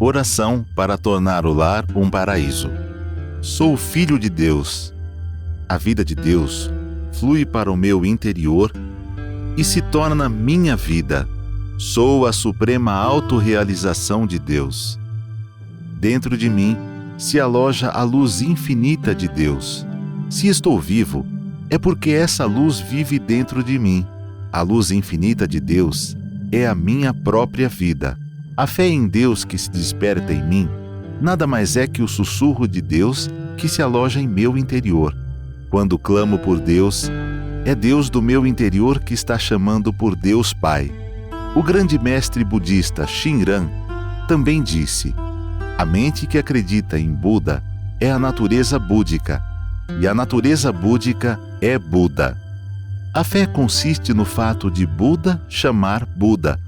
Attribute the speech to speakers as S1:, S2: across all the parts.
S1: Oração para tornar o lar um paraíso. Sou filho de Deus. A vida de Deus flui para o meu interior e se torna minha vida. Sou a suprema autorrealização de Deus. Dentro de mim se aloja a luz infinita de Deus. Se estou vivo, é porque essa luz vive dentro de mim. A luz infinita de Deus é a minha própria vida. A fé em Deus que se desperta em mim nada mais é que o sussurro de Deus que se aloja em meu interior. Quando clamo por Deus, é Deus do meu interior que está chamando por Deus Pai. O grande mestre budista Shinran também disse: a mente que acredita em Buda é a natureza búdica, e a natureza búdica é Buda. A fé consiste no fato de Buda chamar Buda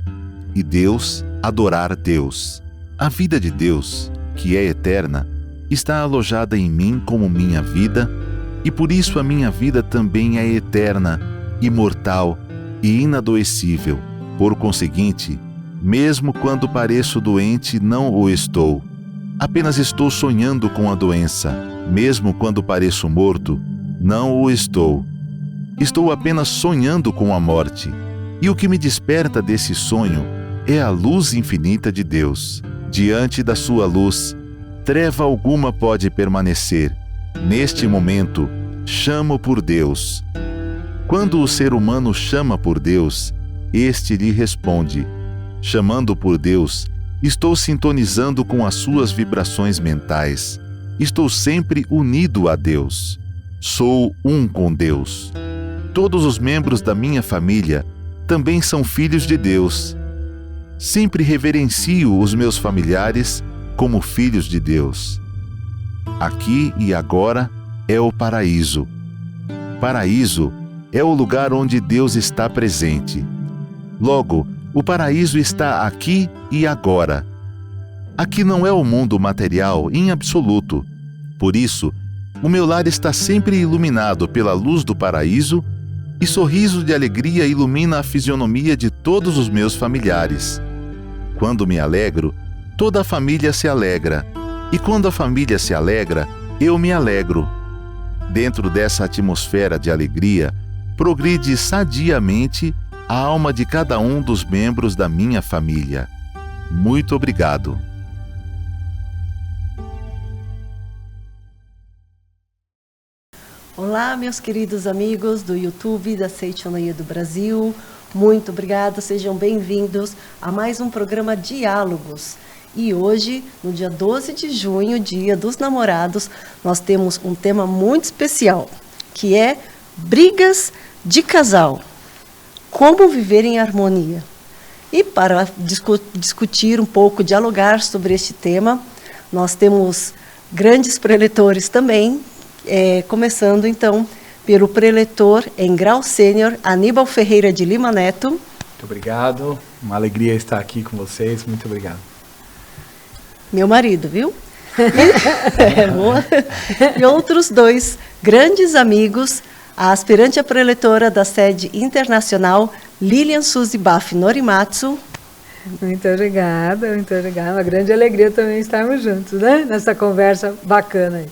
S1: e Deus adorar Deus. A vida de Deus, que é eterna, está alojada em mim como minha vida, e por isso a minha vida também é eterna, imortal e inadoecível. Por conseguinte, mesmo quando pareço doente, não o estou. Apenas estou sonhando com a doença. Mesmo quando pareço morto, não o estou. Estou apenas sonhando com a morte. E o que me desperta desse sonho é a luz infinita de Deus. Diante da sua luz, treva alguma pode permanecer. Neste momento, chamo por Deus. Quando o ser humano chama por Deus, este lhe responde. Chamando por Deus, estou sintonizando com as suas vibrações mentais. Estou sempre unido a Deus. Sou um com Deus. Todos os membros da minha família também são filhos de Deus. Sempre reverencio os meus familiares como filhos de Deus. Aqui e agora é o paraíso. Paraíso é o lugar onde Deus está presente. Logo, o paraíso está aqui e agora. Aqui não é o mundo material em absoluto. Por isso, o meu lar está sempre iluminado pela luz do paraíso e sorriso de alegria ilumina a fisionomia de todos os meus familiares. Quando me alegro, toda a família se alegra. E quando a família se alegra, eu me alegro. Dentro dessa atmosfera de alegria, progride sadiamente a alma de cada um dos membros da minha família. Muito obrigado.
S2: Olá, meus queridos amigos do YouTube da Seichonoye do Brasil. Muito obrigada, sejam bem-vindos a mais um programa Diálogos. E hoje, no dia 12 de junho, Dia dos Namorados, nós temos um tema muito especial, que é brigas de casal. Como viver em harmonia. E para discutir um pouco, dialogar sobre este tema, nós temos grandes preletores também, começando então pelo preletor em grau sênior, Aníbal Ferreira de Lima Neto.
S3: Muito obrigado, uma alegria estar aqui com vocês, muito obrigado.
S2: Meu marido, viu? E outros dois grandes amigos, a aspirante a preletora da sede internacional, Lilian Suzy Baff Norimatsu.
S4: Muito obrigada, muito obrigada. Uma grande alegria também estarmos juntos, né? Nessa conversa bacana aí.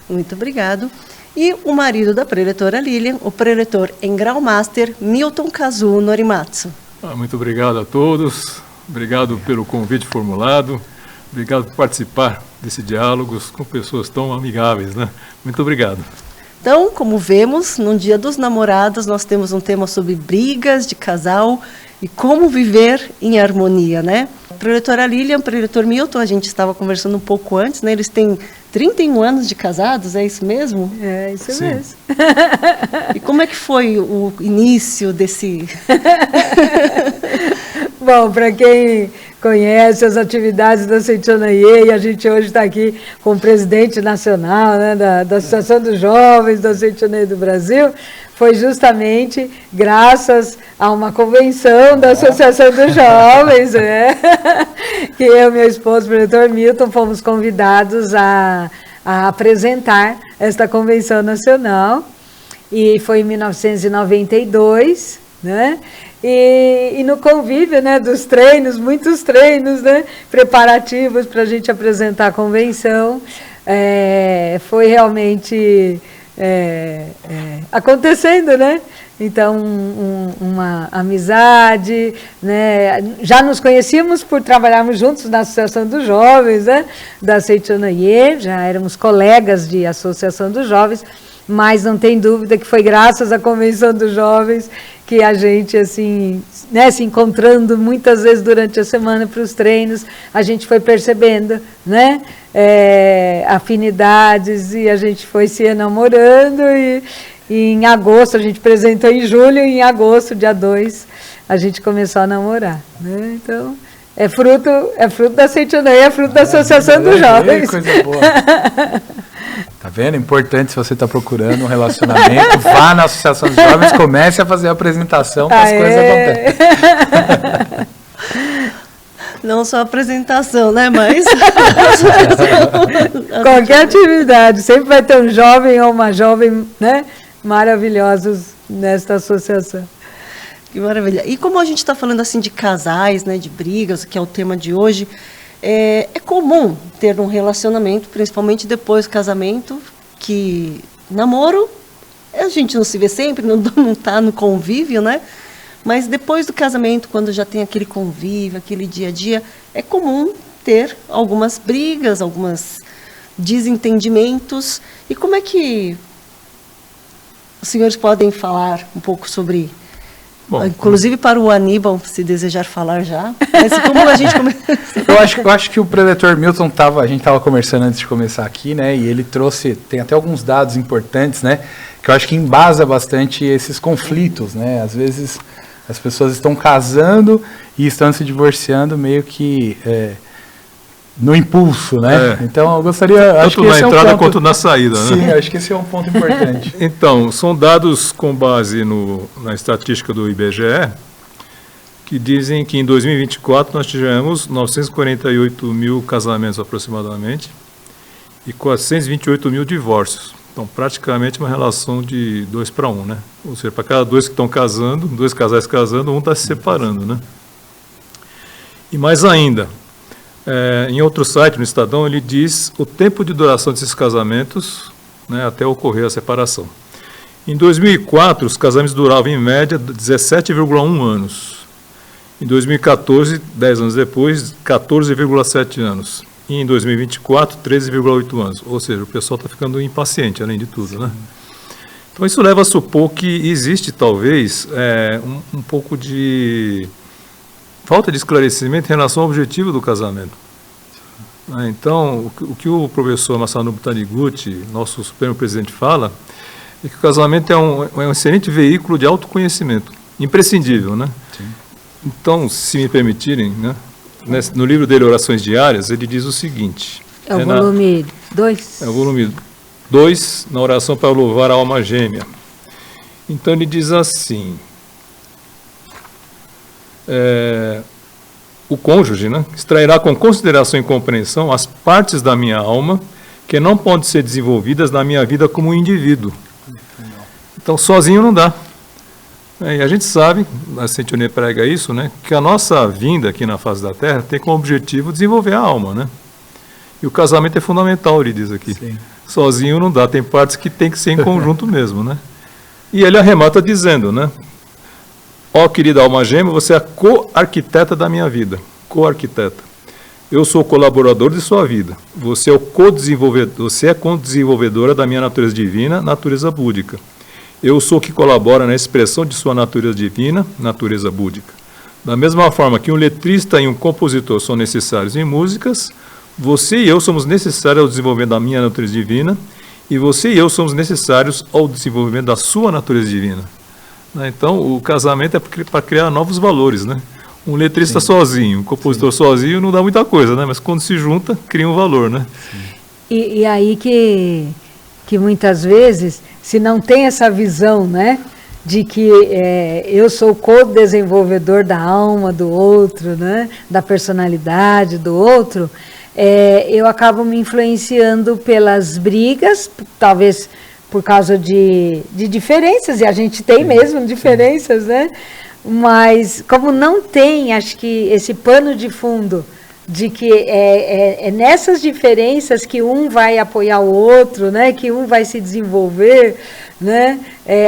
S2: Muito obrigado. E o marido da preletora Lilian, o preletor em grau master, Milton Kazuo Norimatsu.
S5: Muito obrigado a todos, obrigado pelo convite formulado, obrigado por participar desse diálogos com pessoas tão amigáveis, né? Muito obrigado.
S2: Então, como vemos, no Dia dos Namorados, nós temos um tema sobre brigas de casal e como viver em harmonia, né? Preletora Lilian, preletor Milton, a gente estava conversando um pouco antes, né? Eles têm 31 anos de casados, é isso mesmo?
S4: É isso
S5: Sim.
S4: mesmo.
S2: E como é que foi o início desse...
S4: Bom, para quem conhece as atividades da Seichonoye, e a gente hoje está aqui com o presidente nacional, né, da Associação dos Jovens da Seichonoye do Brasil, foi justamente graças a uma convenção da Associação dos Jovens, né, que eu e meu esposo, o preletor Milton, fomos convidados a apresentar esta convenção nacional, e foi em 1992, né? E no convívio, né, dos treinos, muitos treinos, né, preparativos para a gente apresentar a convenção, foi realmente acontecendo, né? Então, uma amizade, né? Já nos conhecíamos por trabalharmos juntos na Associação dos Jovens, né? Da Seitonaye, já éramos colegas de Associação dos Jovens, mas não tem dúvida que foi graças à Convenção dos Jovens que a gente, assim, né, se encontrando muitas vezes durante a semana para os treinos, a gente foi percebendo, né, afinidades, e a gente foi se enamorando, e em agosto, a gente apresentou em julho, e em agosto, dia 2, a gente começou a namorar, né? Então, é fruto da Seitonaye, é fruto da Associação dos Jovens.
S3: Coisa boa. Tá vendo? Importante, se você está procurando um relacionamento, vá na Associação dos Jovens, comece a fazer a apresentação para as coisas acontecerem.
S2: Não só a apresentação, né? Mas
S4: qualquer atividade, sempre vai ter um jovem ou uma jovem, né, maravilhosos nesta associação.
S2: Que maravilha. E como a gente está falando assim de casais, né, de brigas, que é o tema de hoje, é comum ter um relacionamento, principalmente depois do casamento, que namoro, a gente não se vê sempre, não está no convívio, né? Mas depois do casamento, quando já tem aquele convívio, aquele dia a dia, é comum ter algumas brigas, alguns desentendimentos. E como é que os senhores podem falar um pouco sobre... Bom, inclusive para o Aníbal, se desejar falar já. Mas como a gente começa...
S3: eu acho que o preletor Milton a gente estava conversando antes de começar aqui, né? E ele tem até alguns dados importantes, né? Que eu acho que embasa bastante esses conflitos, né? Às vezes as pessoas estão casando e estão se divorciando meio que no impulso, né?
S5: Então
S3: eu gostaria...
S5: Tanto na entrada quanto na saída, né?
S3: Sim, acho que esse é um ponto importante.
S5: Então, são dados com base na estatística do IBGE, que dizem que em 2024 nós tivemos 948 mil casamentos aproximadamente e 428 mil divórcios. Então, praticamente uma relação de 2 para 1, né? Ou seja, para cada 2 que estão casando, 2 casais casando, um está se separando, né? E mais ainda, em outro site, no Estadão, ele diz o tempo de duração desses casamentos, né, até ocorrer a separação. Em 2004, os casamentos duravam, em média, 17,1 anos. Em 2014, 10 anos depois, 14,7 anos. E em 2024, 13,8 anos. Ou seja, o pessoal está ficando impaciente, além de tudo, né? Então, isso leva a supor que existe, talvez, um pouco de falta de esclarecimento em relação ao objetivo do casamento. Então, o que o professor Masanobu Taniguchi, nosso Supremo Presidente, fala, é que o casamento é um excelente veículo de autoconhecimento, imprescindível, né? Sim. Então, se me permitirem, né, no livro dele, Orações Diárias, ele diz o seguinte...
S4: É o volume 2?
S5: É o volume 2, na oração para louvar a alma gêmea. Então, ele diz assim... o cônjuge, né, extrairá com consideração e compreensão as partes da minha alma que não podem ser desenvolvidas na minha vida como um indivíduo. Então, sozinho não dá. E a gente sabe, a Seitonaye prega isso, né, que a nossa vinda aqui na face da Terra tem como objetivo desenvolver a alma, né? E o casamento é fundamental, ele diz aqui. Sim. Sozinho não dá, tem partes que tem que ser em conjunto mesmo, né? E ele arremata dizendo, né, ó, querida alma gêmea, você é a co-arquiteta da minha vida, co-arquiteta. Eu sou o colaborador de sua vida. Você é co-desenvolvedora da minha natureza divina, natureza búdica. Eu sou o que colabora na expressão de sua natureza divina, natureza búdica. Da mesma forma que um letrista e um compositor são necessários em músicas, você e eu somos necessários ao desenvolvimento da minha natureza divina, e você e eu somos necessários ao desenvolvimento da sua natureza divina. Então, o casamento é para criar novos valores, né? Um letrista sozinho, um compositor sozinho não dá muita coisa, né? Mas quando se junta, cria um valor, né?
S4: E aí que muitas vezes, se não tem essa visão, né, de que eu sou co-desenvolvedor da alma do outro, né, da personalidade do outro, eu acabo me influenciando pelas brigas, talvez por causa de diferenças, e a gente tem mesmo diferenças, né? Mas como não tem, acho que esse pano de fundo de que é nessas diferenças que um vai apoiar o outro, né? Que um vai se desenvolver, né?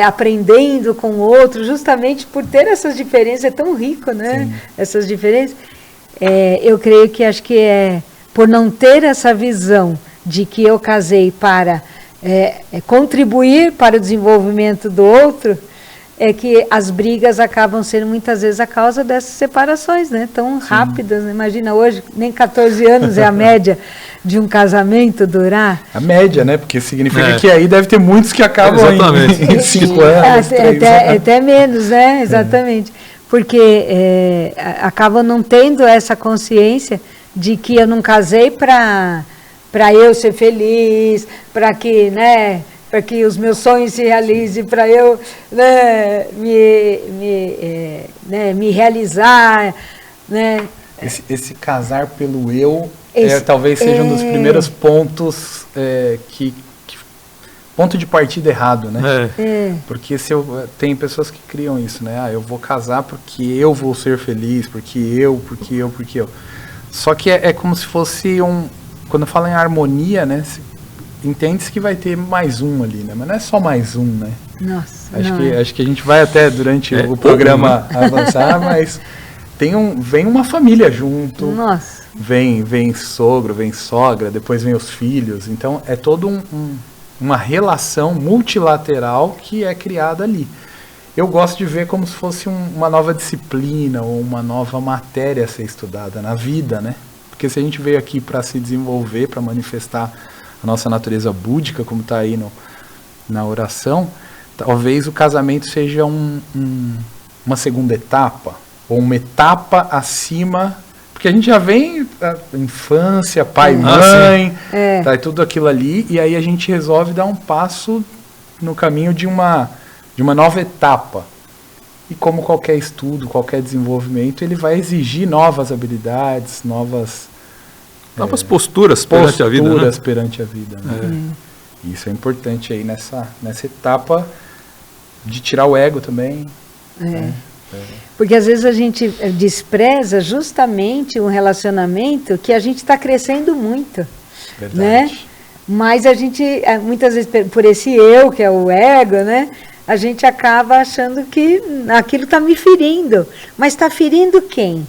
S4: Aprendendo com o outro, justamente por ter essas diferenças, é tão rico, né? Sim. Essas diferenças. Eu creio que acho que por não ter essa visão de que eu casei para contribuir para o desenvolvimento do outro, é que as brigas acabam sendo muitas vezes a causa dessas separações, né? Tão rápidas, né? Imagina hoje, nem 14 anos é a média de um casamento durar.
S3: A média, né? Porque significa que aí deve ter muitos que acabam em 5 anos, 3 anos.
S4: Até menos, né? Exatamente. Porque acabam não tendo essa consciência de que eu não casei para eu ser feliz, para que, né? Para que os meus sonhos se realizem, para eu, né, me realizar, né?
S3: Esse casar pelo eu talvez seja um dos primeiros pontos ponto de partida errado, né? Porque tem pessoas que criam isso, né? Eu vou casar porque eu vou ser feliz, porque eu. Só que é como se fosse quando fala em harmonia, né? Entende-se que vai ter mais um ali, né? Mas não é só mais um, né?
S4: Nossa,
S3: acho que a gente vai até durante o programa avançar, mas vem uma família junto.
S4: Nossa.
S3: Vem sogro, vem sogra, depois vem os filhos. Então é toda uma relação multilateral que é criada ali. Eu gosto de ver como se fosse uma nova disciplina ou uma nova matéria a ser estudada na vida, né? Porque se a gente veio aqui para se desenvolver, para manifestar a nossa natureza búdica, como está aí na oração, talvez o casamento seja uma segunda etapa, ou uma etapa acima, porque a gente já vem da infância, pai, mãe, tá, tudo aquilo ali, e aí a gente resolve dar um passo no caminho de uma nova etapa. E como qualquer estudo, qualquer desenvolvimento, ele vai exigir novas habilidades, novas
S5: posturas perante a vida, né?
S3: Perante a vida, né? Isso é importante aí nessa etapa de tirar o ego também. Né?
S4: Porque às vezes a gente despreza justamente um relacionamento que a gente está crescendo muito.
S3: Verdade.
S4: Né? Mas a gente, muitas vezes, por esse eu, que é o ego, né? A gente acaba achando que aquilo está me ferindo. Mas está ferindo quem?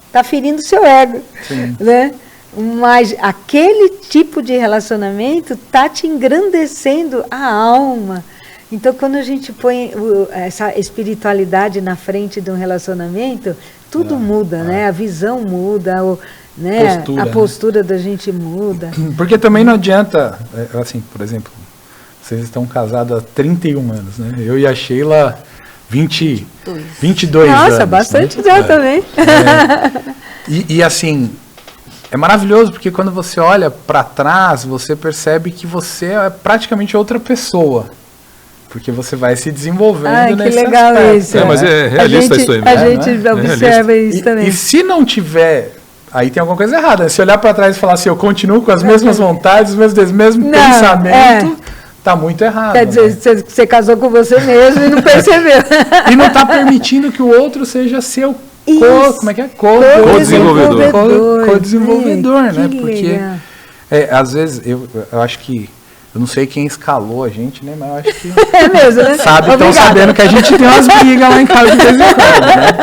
S4: Está ferindo o seu ego.
S3: Sim.
S4: Né? Mas aquele tipo de relacionamento está te engrandecendo a alma. Então, quando a gente põe essa espiritualidade na frente de um relacionamento, tudo muda, né? A visão muda, né? A postura da gente muda.
S3: Porque também não adianta, assim, por exemplo, vocês estão casados há 31 anos, né? Eu e a Sheila, 22 anos.
S4: Nossa, bastante já também.
S3: E assim, é maravilhoso porque quando você olha para trás, você percebe que você é praticamente outra pessoa. Porque você vai se desenvolvendo nesse aspecto.
S4: Que legal isso.
S5: Mas é realista isso aí mesmo.
S4: A gente observa isso também.
S3: E se não tiver, aí tem alguma coisa errada. Se olhar para trás e falar assim, eu continuo com as mesmas vontades, os mesmos pensamentos, tá muito errado.
S4: Quer dizer, você casou com você mesmo e não percebeu.
S3: E não tá permitindo que o outro seja seu
S5: co-desenvolvedor.
S3: Co-desenvolvedor, né? Porque às vezes eu acho que eu não sei quem escalou a gente, né? Mas eu acho que
S4: mesmo, né?
S3: Estão sabendo que a gente tem umas brigas lá em casa de vez em quando, né?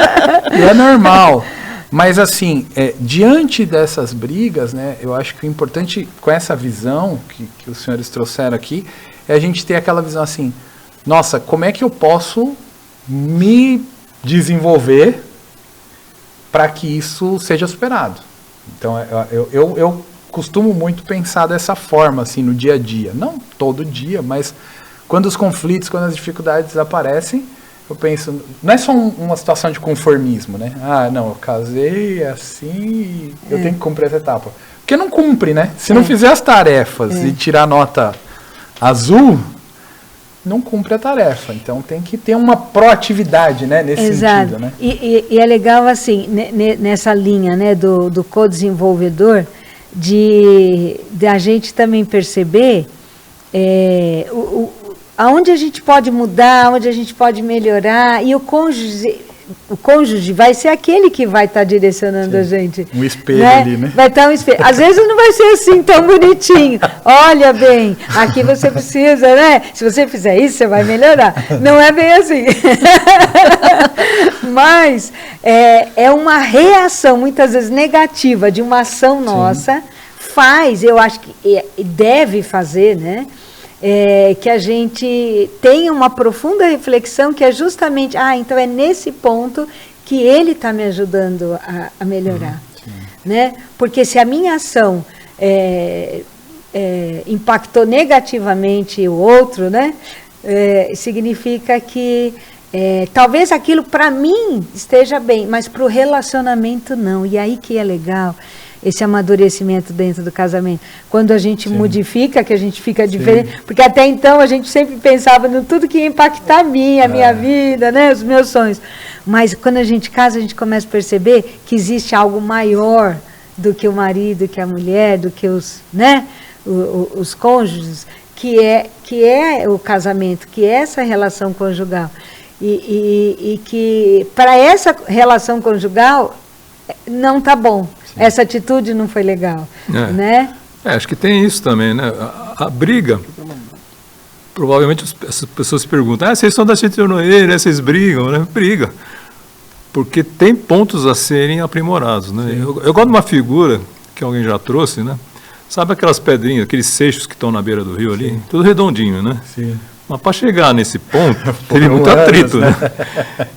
S3: E é normal. Mas assim, diante dessas brigas, né? Eu acho que o importante com essa visão que os senhores trouxeram aqui é a gente ter aquela visão assim, nossa, como é que eu posso me desenvolver para que isso seja superado? Então, eu costumo muito pensar dessa forma, assim, no dia a dia. Não todo dia, mas quando os conflitos, quando as dificuldades aparecem, eu penso, não é só uma situação de conformismo, né? Ah, não, eu casei assim e eu tenho que cumprir essa etapa. Porque não cumpre, né? Se não fizer as tarefas e tirar nota azul, não cumpre a tarefa. Então tem que ter uma proatividade, né, nesse sentido, né?
S4: E é legal, assim, nessa linha, né, do co-desenvolvedor, de a gente também perceber aonde a gente pode mudar, onde a gente pode melhorar, e o cônjuge o cônjuge vai ser aquele que vai estar direcionando a gente.
S3: Um espelho ali, né?
S4: Vai estar um espelho. Às vezes não vai ser assim tão bonitinho. Olha bem, aqui você precisa, né? Se você fizer isso, você vai melhorar. Não é bem assim. Mas é uma reação, muitas vezes negativa, de uma ação nossa, eu acho que deve fazer, né? Que a gente tenha uma profunda reflexão, que é justamente, então é nesse ponto que ele está me ajudando a melhorar. Né? Porque se a minha ação impactou negativamente o outro, né? Significa que talvez aquilo para mim esteja bem, mas para o relacionamento não. E aí que é legal esse amadurecimento dentro do casamento. Quando a gente modifica, que a gente fica diferente, porque até então a gente sempre pensava no tudo que ia impactar a minha vida, né, os meus sonhos. Mas quando a gente casa, a gente começa a perceber que existe algo maior do que o marido, que a mulher, do que os cônjuges, que é o casamento, que é essa relação conjugal. E que para essa relação conjugal não está bom. Essa atitude não foi legal, né?
S5: Acho que tem isso também, né? A briga, provavelmente as pessoas se perguntam, vocês são da Seitonoye, né? Vocês brigam, né? Briga. Porque tem pontos a serem aprimorados, né? Eu gosto de uma figura que alguém já trouxe, né? Sabe aquelas pedrinhas, aqueles seixos que estão na beira do rio ali? Tudo redondinho, né?
S3: Sim.
S5: Mas para chegar nesse ponto, teve muito atrito, né?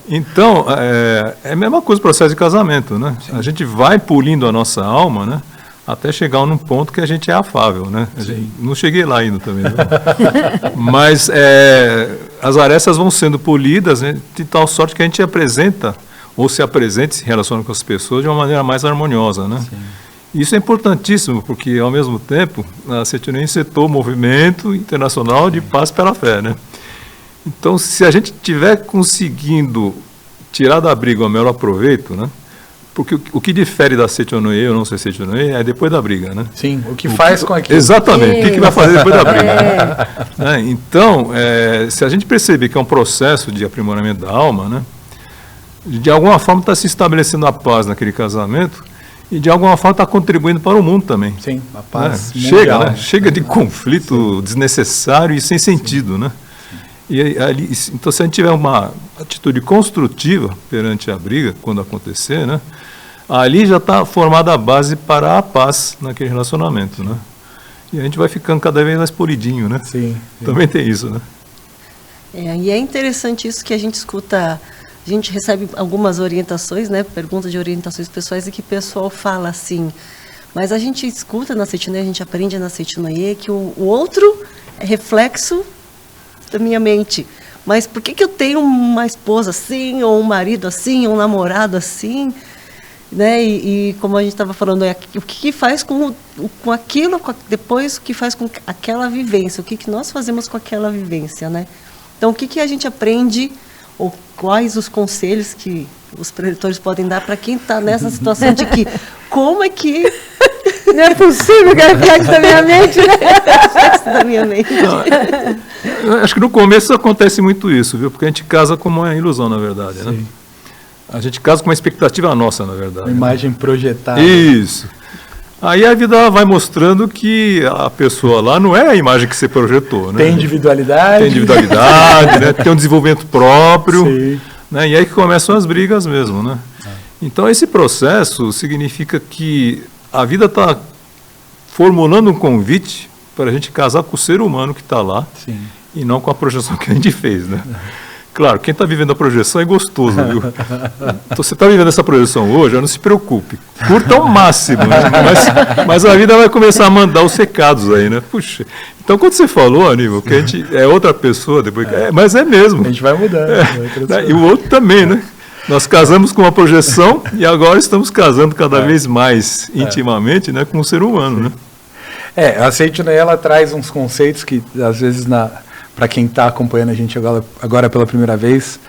S5: Então, é a mesma coisa o processo de casamento, né? A gente vai polindo a nossa alma, né? Até chegar num ponto que a gente é afável, né? Não cheguei lá ainda também, não. Mas as arestas vão sendo polidas, né, de tal sorte que a gente apresenta, ou se apresenta, se relaciona com as pessoas de uma maneira mais harmoniosa, né? Sim. Isso é importantíssimo, porque, ao mesmo tempo, a Seitonoye setou o movimento internacional de paz pela fé, né? Então, se a gente estiver conseguindo tirar da briga o melhor proveito, né? Porque o que difere da Seitonoye ou não ser Seitonoye é depois da briga, né?
S3: Sim, o que faz com aquilo.
S5: Exatamente, o que vai fazer depois da briga. Né? Então, se a gente perceber que é um processo de aprimoramento da alma, né? De alguma forma está se estabelecendo a paz naquele casamento, e de alguma forma está contribuindo para o mundo também.
S3: Sim, a paz
S5: mundial. Chega de conflito desnecessário e sem sentido, né? E ali, então, se a gente tiver uma atitude construtiva perante a briga, quando acontecer, né? Ali já está formada a base para a paz naquele relacionamento, né? E a gente vai ficando cada vez mais polidinho, né?
S3: Sim.
S5: Também tem isso, né?
S2: E é interessante isso que a gente escuta. A gente recebe algumas orientações, né, perguntas de orientações pessoais, e que o pessoal fala assim, mas a gente escuta na Seitonoye, a gente aprende na Seitonoye que o outro é reflexo da minha mente. Mas por que eu tenho uma esposa assim, ou um marido assim, ou um namorado assim? Né? E como a gente estava falando, o que faz com aquilo, depois o que faz com aquela vivência, o que nós fazemos com aquela vivência, né? Então, o que a gente aprende, ou quais os conselhos que os preletores podem dar para quem está nessa situação de que, como é que...
S4: Não é possível que é reflexo da minha mente, né?
S2: Reflexo da minha mente.
S5: Não, acho que no começo acontece muito isso, viu? Porque a gente casa como uma ilusão, na verdade, né? A gente casa com uma expectativa nossa, na verdade.
S3: Uma imagem projetada.
S5: Isso. Aí a vida vai mostrando que a pessoa lá não é a imagem que você projetou, né?
S3: Tem individualidade.
S5: Tem individualidade, né? Tem um desenvolvimento próprio. Sim. Né? E aí que começam as brigas mesmo, né? Então esse processo significa que a vida está formulando um convite para a gente casar com o ser humano que está lá. Sim. E não com a projeção que a gente fez, né? Claro, quem está vivendo a projeção é gostoso, viu? Então, você está vivendo essa projeção hoje, não se preocupe. Curta ao máximo, né? Mas a vida vai começar a mandar os recados aí, né? Puxa. Então, quando você falou, Aníbal, que a gente é outra pessoa, depois, mas é mesmo.
S3: A gente vai mudando.
S5: E o outro também, né? Nós casamos com uma projeção e agora estamos casando cada vez mais intimamente, né, com o ser humano, né?
S3: A Seitonoye, ela traz uns conceitos que, às vezes, para quem está acompanhando a gente agora pela primeira vez,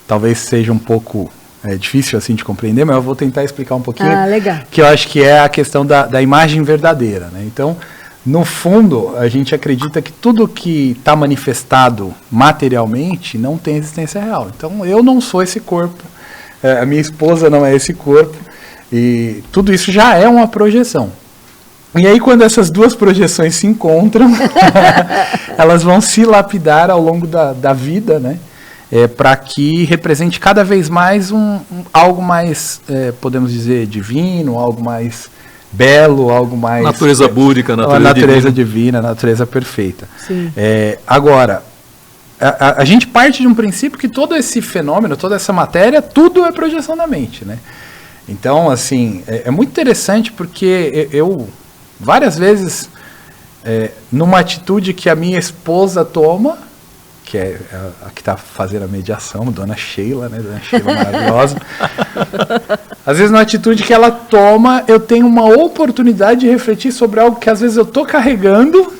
S3: talvez seja um pouco difícil assim de compreender, mas eu vou tentar explicar um pouquinho.
S4: Legal.
S3: Que eu acho que é a questão da imagem verdadeira, né? Então, no fundo, a gente acredita que tudo que está manifestado materialmente não tem existência real. Então, eu não sou esse corpo, a minha esposa não é esse corpo, e tudo isso já é uma projeção. E aí, quando essas duas projeções se encontram, elas vão se lapidar ao longo da vida, né? Para que represente cada vez mais algo mais, podemos dizer, divino, algo mais belo, algo mais...
S5: Natureza búdica,
S3: natureza divina, natureza perfeita.
S4: Sim.
S3: Agora, a gente parte de um princípio que todo esse fenômeno, toda essa matéria, tudo é projeção da mente, né? Então, assim, é muito interessante porque eu várias vezes, numa atitude que a minha esposa toma, que é a que está fazendo a mediação, Dona Sheila, né? Dona Sheila maravilhosa. Às vezes, na atitude que ela toma, eu tenho uma oportunidade de refletir sobre algo que às vezes eu estou carregando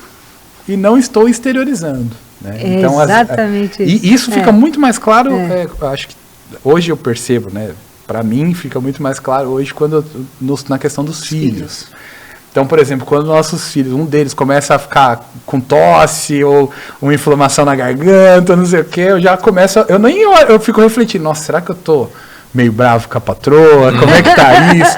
S3: e não estou exteriorizando. Né? Então,
S4: exatamente isso.
S3: E isso fica muito mais claro, acho que hoje eu percebo, né? Para mim, fica muito mais claro hoje na questão dos filhos. Então, por exemplo, quando nossos filhos, um deles começa a ficar com tosse ou uma inflamação na garganta, não sei o quê, eu já começo, eu fico refletindo, nossa, será que eu tô meio bravo com a patroa? Como é que tá isso?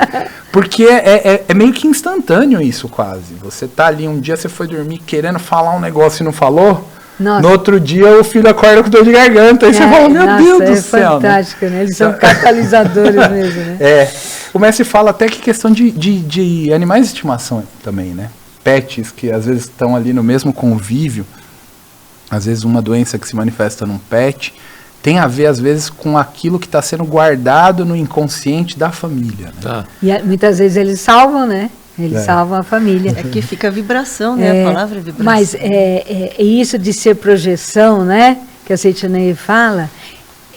S3: Porque é meio que instantâneo isso quase. Você tá ali, um dia você foi dormir querendo falar um negócio e não falou, nossa. No outro dia o filho acorda com dor de garganta, aí você fala, meu Deus do céu.
S4: É fantástico, né? Eles são catalisadores mesmo, né?
S3: O Messi fala até que questão de animais de estimação também, né? Pets que às vezes estão ali no mesmo convívio, às vezes uma doença que se manifesta num pet tem a ver às vezes com aquilo que está sendo guardado no inconsciente da família. Né?
S5: Tá.
S4: E muitas vezes eles salvam, né? Eles salvam a família.
S2: É que fica a vibração, né? A palavra é vibração.
S4: Mas isso de ser projeção, né? Que a Seitonei fala,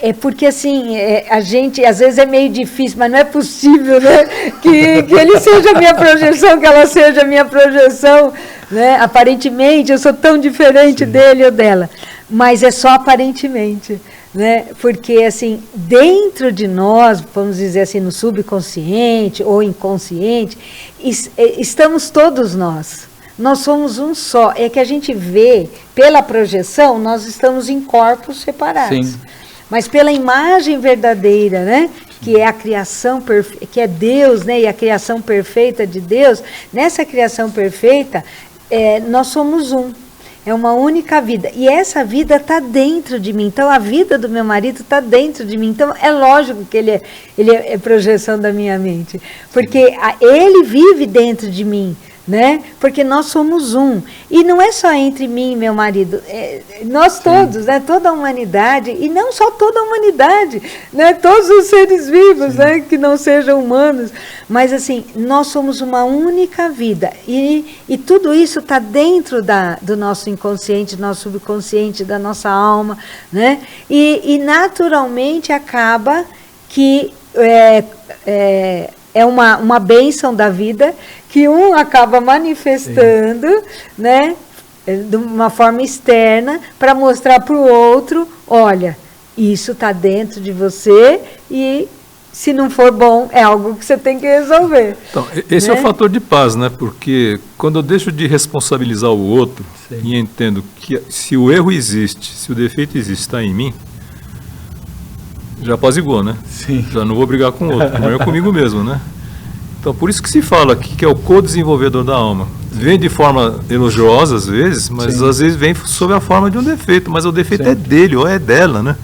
S4: é porque assim, a gente, às vezes é meio difícil, mas não é possível, né? Que ele seja a minha projeção, que ela seja a minha projeção, né? Aparentemente, eu sou tão diferente dele ou dela. Mas é só aparentemente. Né? Porque assim, dentro de nós, vamos dizer assim, no subconsciente ou inconsciente, estamos todos nós. Nós somos um só. É que a gente vê, pela projeção, nós estamos em corpos separados. Sim. Mas pela imagem verdadeira, né? Que é a criação perfeita, que é Deus, né? E a criação perfeita de Deus, nessa criação perfeita, nós somos um. É uma única vida. E essa vida está dentro de mim. Então, a vida do meu marido está dentro de mim. Então, é lógico que ele é projeção da minha mente. Porque ele vive dentro de mim. Né? Porque nós somos um. E não é só entre mim e meu marido. Nós todos, né? Toda a humanidade. E não só toda a humanidade. Né? Todos os seres vivos, né? Que não sejam humanos. Mas assim, nós somos uma única vida. E tudo isso está dentro do nosso inconsciente, do nosso subconsciente, da nossa alma. Né? E naturalmente acaba que é uma bênção da vida que um acaba manifestando, né, de uma forma externa para mostrar para o outro, olha, isso está dentro de você e se não for bom, é algo que você tem que resolver.
S5: Então, esse é o fator de paz, né? Porque quando eu deixo de responsabilizar o outro e entendo que se o erro existe, se o defeito existe, está em mim, já apaziguou, né?
S3: Sim.
S5: Já não vou brigar com o outro, primeiro comigo mesmo, né? Então, por isso que se fala aqui que é o co-desenvolvedor da alma. Vem de forma elogiosa, às vezes, mas às vezes vem sob a forma de um defeito. Mas o defeito é dele ou é dela, né?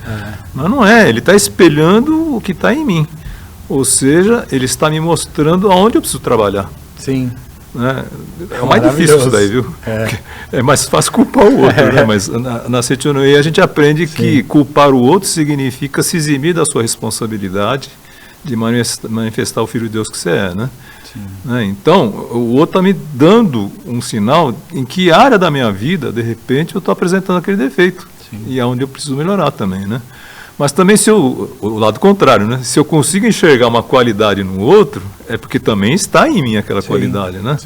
S5: Mas não é, ele está espelhando o que está em mim. Ou seja, ele está me mostrando aonde eu preciso trabalhar.
S3: Sim.
S5: Né? É o mais difícil isso daí, viu? É mais fácil culpar o outro, né? Mas na Seitonei a gente aprende que culpar o outro significa se eximir da sua responsabilidade de manifestar o Filho de Deus que você é, né? Então, o outro está me dando um sinal em que área da minha vida, de repente, eu estou apresentando aquele defeito. E é onde eu preciso melhorar também, né? Mas também o lado contrário, né? Se eu consigo enxergar uma qualidade no outro, é porque também está em mim aquela qualidade, né?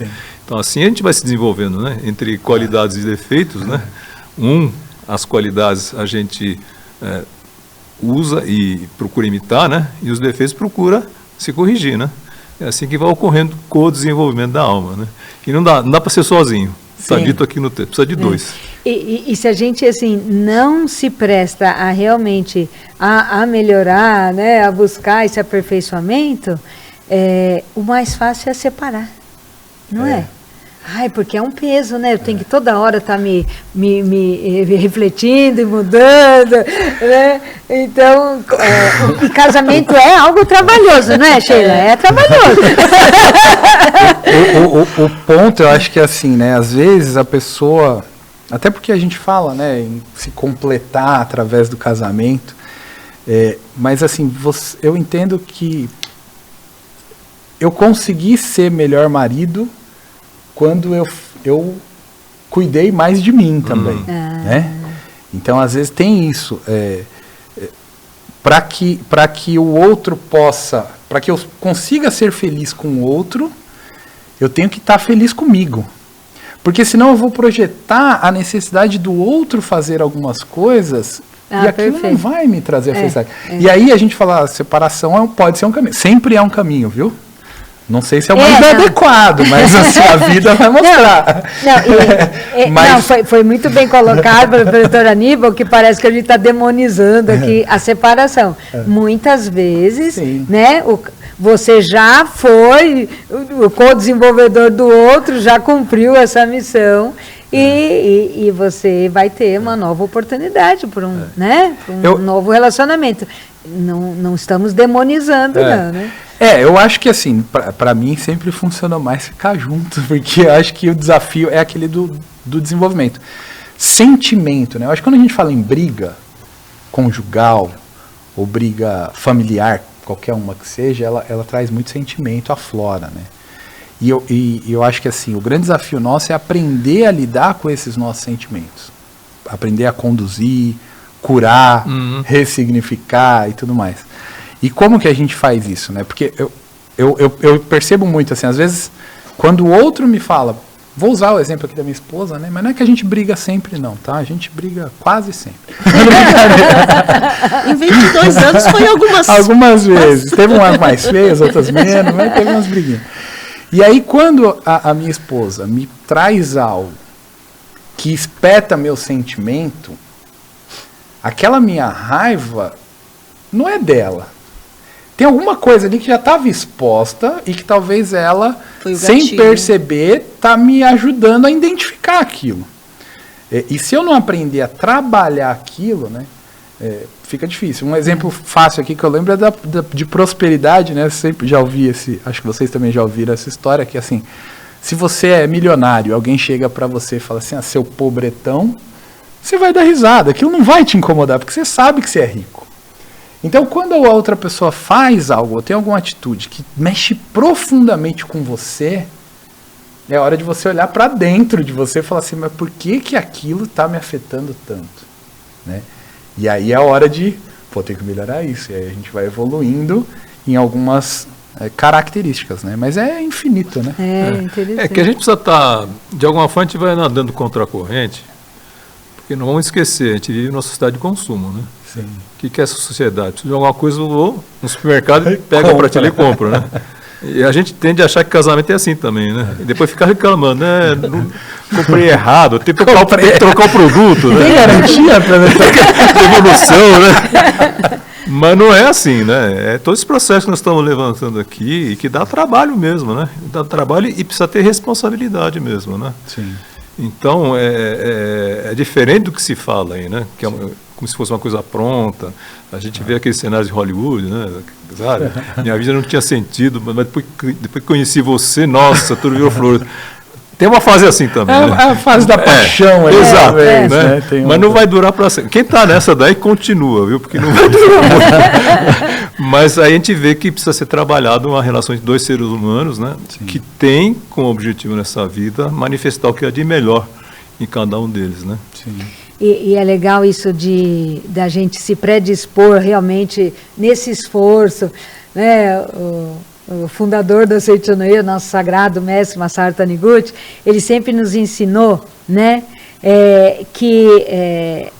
S5: Então, assim a gente vai se desenvolvendo, né? Entre qualidades e defeitos, né? As qualidades a gente usa e procura imitar, né? E os defeitos procura se corrigir, né? É assim que vai ocorrendo com o desenvolvimento da alma, né? E não dá para ser sozinho. Está dito aqui no texto, precisa de dois.
S4: E se a gente assim não se presta a realmente a melhorar, né, a buscar esse aperfeiçoamento, o mais fácil é separar, não é? Ai, porque é um peso, né? Eu tenho que toda hora estar me refletindo e mudando, né? Então, e casamento é algo trabalhoso, não é, Sheila? É trabalhoso.
S3: O ponto, eu acho que é assim, né? Às vezes a pessoa, até porque a gente fala, né, em se completar através do casamento, mas assim, eu entendo que eu consegui ser melhor marido quando eu cuidei mais de mim também, né? Então, às vezes tem isso, para que o outro possa, para que eu consiga ser feliz com o outro, eu tenho que estar feliz comigo, porque senão eu vou projetar a necessidade do outro fazer algumas coisas e aquilo não vai me trazer a felicidade. E aí a gente fala, a separação pode ser um caminho, sempre é um caminho, viu? Não sei se é o mais adequado, mas assim, a vida vai mostrar.
S4: Foi muito bem colocado pelo doutor Aníbal, que parece que a gente está demonizando aqui a separação. Muitas vezes, né, você já foi o co-desenvolvedor do outro, já cumpriu essa missão, e você vai ter uma nova oportunidade para um novo relacionamento. Não estamos demonizando, não, né?
S3: Eu acho que assim, para mim sempre funciona mais ficar junto, porque eu acho que o desafio é aquele do desenvolvimento. Sentimento, né? Eu acho que quando a gente fala em briga conjugal ou briga familiar, qualquer uma que seja, ela traz muito sentimento à flora, né? E eu acho que assim, o grande desafio nosso é aprender a lidar com esses nossos sentimentos. Aprender a conduzir, curar, ressignificar e tudo mais. E como que a gente faz isso, né? Porque eu percebo muito, assim, às vezes, quando o outro me fala, vou usar o exemplo aqui da minha esposa, né? Mas não é que a gente briga sempre, não, tá? A gente briga quase sempre.
S2: Em 22 anos foi
S3: algumas vezes. Teve umas mais feias, outras menos, mas teve umas briguinhas. E aí, quando a minha esposa me traz algo que espeta meu sentimento, aquela minha raiva não é dela. Tem alguma coisa ali que já estava exposta e que talvez ela, sem perceber, está me ajudando a identificar aquilo. E se eu não aprender a trabalhar aquilo, né, fica difícil. Um exemplo fácil aqui que eu lembro é de prosperidade, né? Eu sempre já ouvi acho que vocês também já ouviram essa história, que assim, se você é milionário, alguém chega para você e fala assim, seu pobretão, você vai dar risada, aquilo não vai te incomodar, porque você sabe que você é rico. Então, quando a outra pessoa faz algo, ou tem alguma atitude que mexe profundamente com você, é hora de você olhar para dentro de você e falar assim, mas por que aquilo está me afetando tanto? Né? E aí é a hora de, tem que melhorar isso. E aí a gente vai evoluindo em algumas características, né? Mas é infinito, né?
S4: Interessante.
S5: É que a gente precisa estar, de alguma forma, a gente vai nadando contra a corrente, porque não vamos esquecer, a gente vive numa sociedade de consumo, né?
S3: Sim.
S5: O que é essa sociedade? Precisa de alguma coisa, eu vou no supermercado e pega para ti e compro, né? E a gente tende a achar que casamento é assim também, né? E depois fica reclamando, né? Comprei errado, tem que trocar o produto, né?
S3: Tem garantia para
S5: devolução, né? Mas não é assim, né? É todo esse processo que nós estamos levantando aqui e que dá trabalho mesmo, né? Dá trabalho e precisa ter responsabilidade mesmo, né?
S3: Sim.
S5: Então, é diferente do que se fala aí, né? Que é como se fosse uma coisa pronta. A gente vê aqueles cenários de Hollywood, né? Sabe? Minha vida não tinha sentido, mas depois que conheci você, nossa, tudo virou flor. Tem uma fase assim também.
S3: É
S5: né?
S3: a fase da paixão.
S5: Exato.
S3: Né?
S5: Mas não vai durar para sempre. Quem está nessa daí continua, viu? Porque não vai durar muito. Mas aí a gente vê que precisa ser trabalhado uma relação de dois seres humanos, né?
S3: Sim.
S5: Que tem como objetivo nessa vida manifestar o que é de melhor em cada um deles, né?
S3: Sim.
S4: E é legal isso da gente se predispor realmente nesse esforço, né? O fundador da Seichonoye, nosso sagrado mestre Masaru Taniguchi, ele sempre nos ensinou, né, que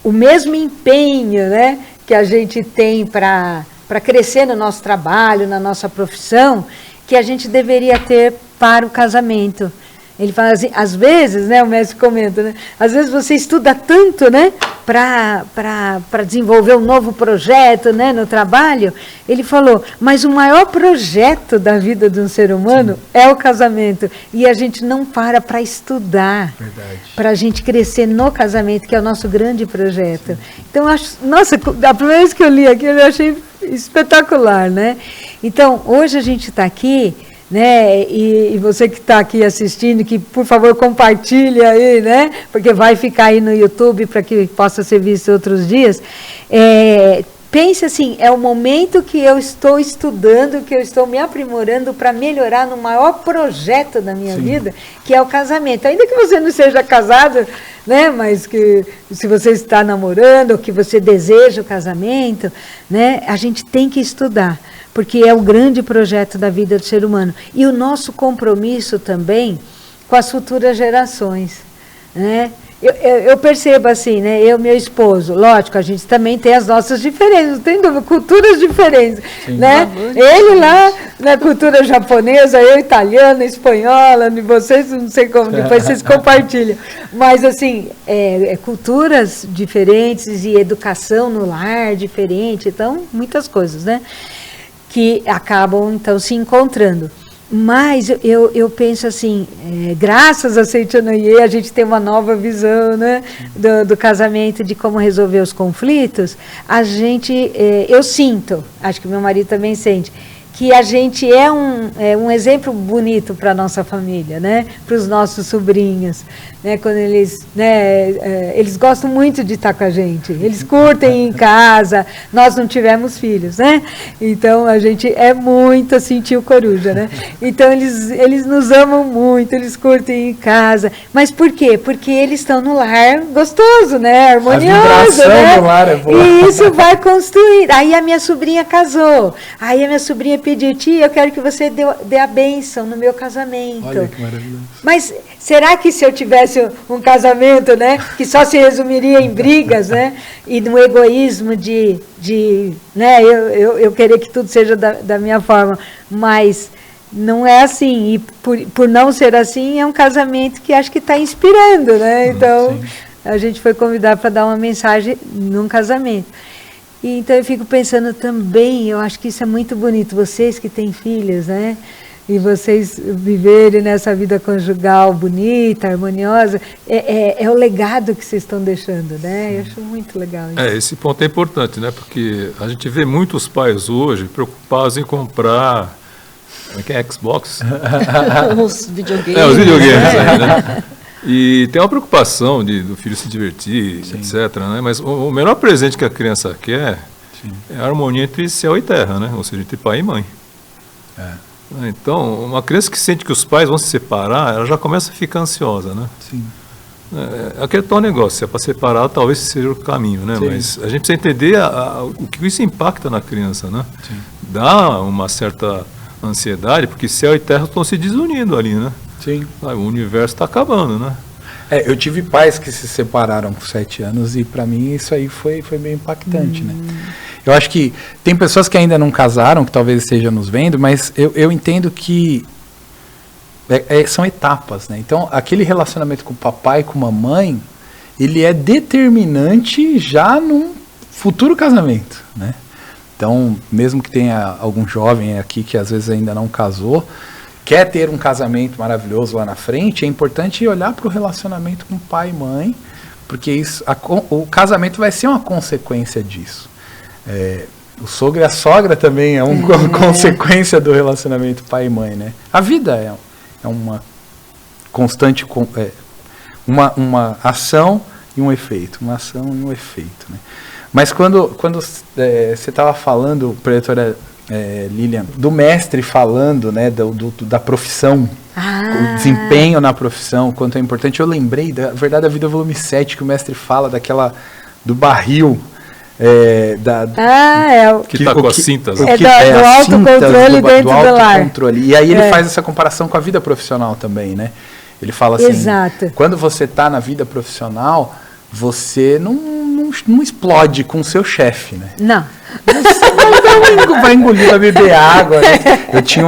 S4: o mesmo empenho, né, que a gente tem para crescer no nosso trabalho, na nossa profissão, que a gente deveria ter para o casamento. Ele fala assim, às vezes, né, o mestre comenta, né, às vezes você estuda tanto, né, para desenvolver um novo projeto, né, no trabalho. Ele falou, mas o maior projeto da vida de um ser humano é o casamento. E a gente não para estudar, para a gente crescer no casamento, que é o nosso grande projeto. Então, nossa, a primeira vez que eu li aquilo, eu achei espetacular, né? Então, hoje a gente está aqui, né? E você que está aqui assistindo, que por favor compartilhe aí, né? Porque vai ficar aí no YouTube para que possa ser visto outros dias. Pense assim, é o momento que eu estou estudando, que eu estou me aprimorando para melhorar no maior projeto da minha vida, que é o casamento. Ainda que você não seja casado, né, mas que se você está namorando, ou que você deseja o casamento, né, a gente tem que estudar, porque é o grande projeto da vida do ser humano. E o nosso compromisso também com as futuras gerações, né? Eu percebo assim, né? Eu e meu esposo, lógico, a gente também tem as nossas diferenças, não tem dúvida, culturas diferentes, né? Ele lá na cultura japonesa, eu italiana, espanhola, e vocês não sei como, depois vocês compartilham. Mas assim, culturas diferentes e educação no lar diferente, então muitas coisas, né? Que acabam então se encontrando. Mas eu penso assim, graças a Seichanoye, a gente tem uma nova visão, né, do casamento, de como resolver os conflitos. A gente, eu sinto, acho que meu marido também sente, que a gente é um exemplo bonito para a nossa família, né? Para os nossos sobrinhos, né? Quando eles, né, eles gostam muito de estar com a gente, eles curtem em casa, nós não tivemos filhos, né? Então a gente é muito assim, tio coruja, né? Então eles nos amam muito, eles curtem em casa, mas por quê? Porque eles estão no lar gostoso, né? Harmonioso, né?
S3: Do lar é boa.
S4: E isso vai construir. Aí a minha sobrinha casou, aí a minha sobrinha pediu, tia, eu quero que você dê a bênção no meu casamento.
S3: Olha que maravilhoso.
S4: Mas será que se eu tivesse um casamento, né, que só se resumiria em brigas, né, e no egoísmo de né, eu querer que tudo seja da minha forma, mas não é assim, e por não ser assim, é um casamento que acho que está inspirando, né, então a gente foi convidado para dar uma mensagem num casamento. E então eu fico pensando também, eu acho que isso é muito bonito, vocês que têm filhos, né? E vocês viverem nessa vida conjugal bonita, harmoniosa, é o legado que vocês estão deixando, né? Eu acho muito legal isso.
S5: Esse ponto é importante, né? Porque a gente vê muitos pais hoje preocupados em comprar Xbox.
S2: Os videogames.
S5: Os videogames aí, né? E tem uma preocupação do filho se divertir, etc. Né? Mas o melhor presente que a criança quer é a harmonia entre céu e terra, né? Ou seja, entre pai e mãe. Então, uma criança que sente que os pais vão se separar, ela já começa a ficar ansiosa, né? Aquele tal negócio, se é para separar, talvez seja o caminho, né? Mas a gente precisa entender o que isso impacta na criança, né? Dá uma certa ansiedade, porque céu e terra estão se desunindo ali, né? O universo está acabando, né?
S3: Eu tive pais que se separaram com 7 anos e para mim isso aí foi meio impactante, né? Eu acho que tem pessoas que ainda não casaram, que talvez estejam nos vendo, mas eu entendo que são etapas, né? Então, aquele relacionamento com o papai e com a mamãe, ele é determinante já num futuro casamento, né? Então, mesmo que tenha algum jovem aqui que às vezes ainda não casou, quer ter um casamento maravilhoso lá na frente, é importante olhar para o relacionamento com pai e mãe, porque isso, o casamento vai ser uma consequência disso. O sogro e a sogra também é uma consequência do relacionamento pai e mãe, né? A vida é uma constante, uma ação e um efeito, uma ação e um efeito, né? Mas quando você estava falando, preletora Lilian, do mestre falando, né, da profissão, o desempenho na profissão, quanto é importante, eu lembrei da Verdade da Vida, volume 7, que o mestre fala do barril,
S5: que está com as cintas.
S4: Do autocontrole dentro do lar.
S3: E aí ele faz essa comparação com a vida profissional também, né? Ele fala assim, quando você está na vida profissional, você não não explode com o seu chefe, né?
S4: Não.
S3: Você vai engolir, vai beber água. Né? Eu tinha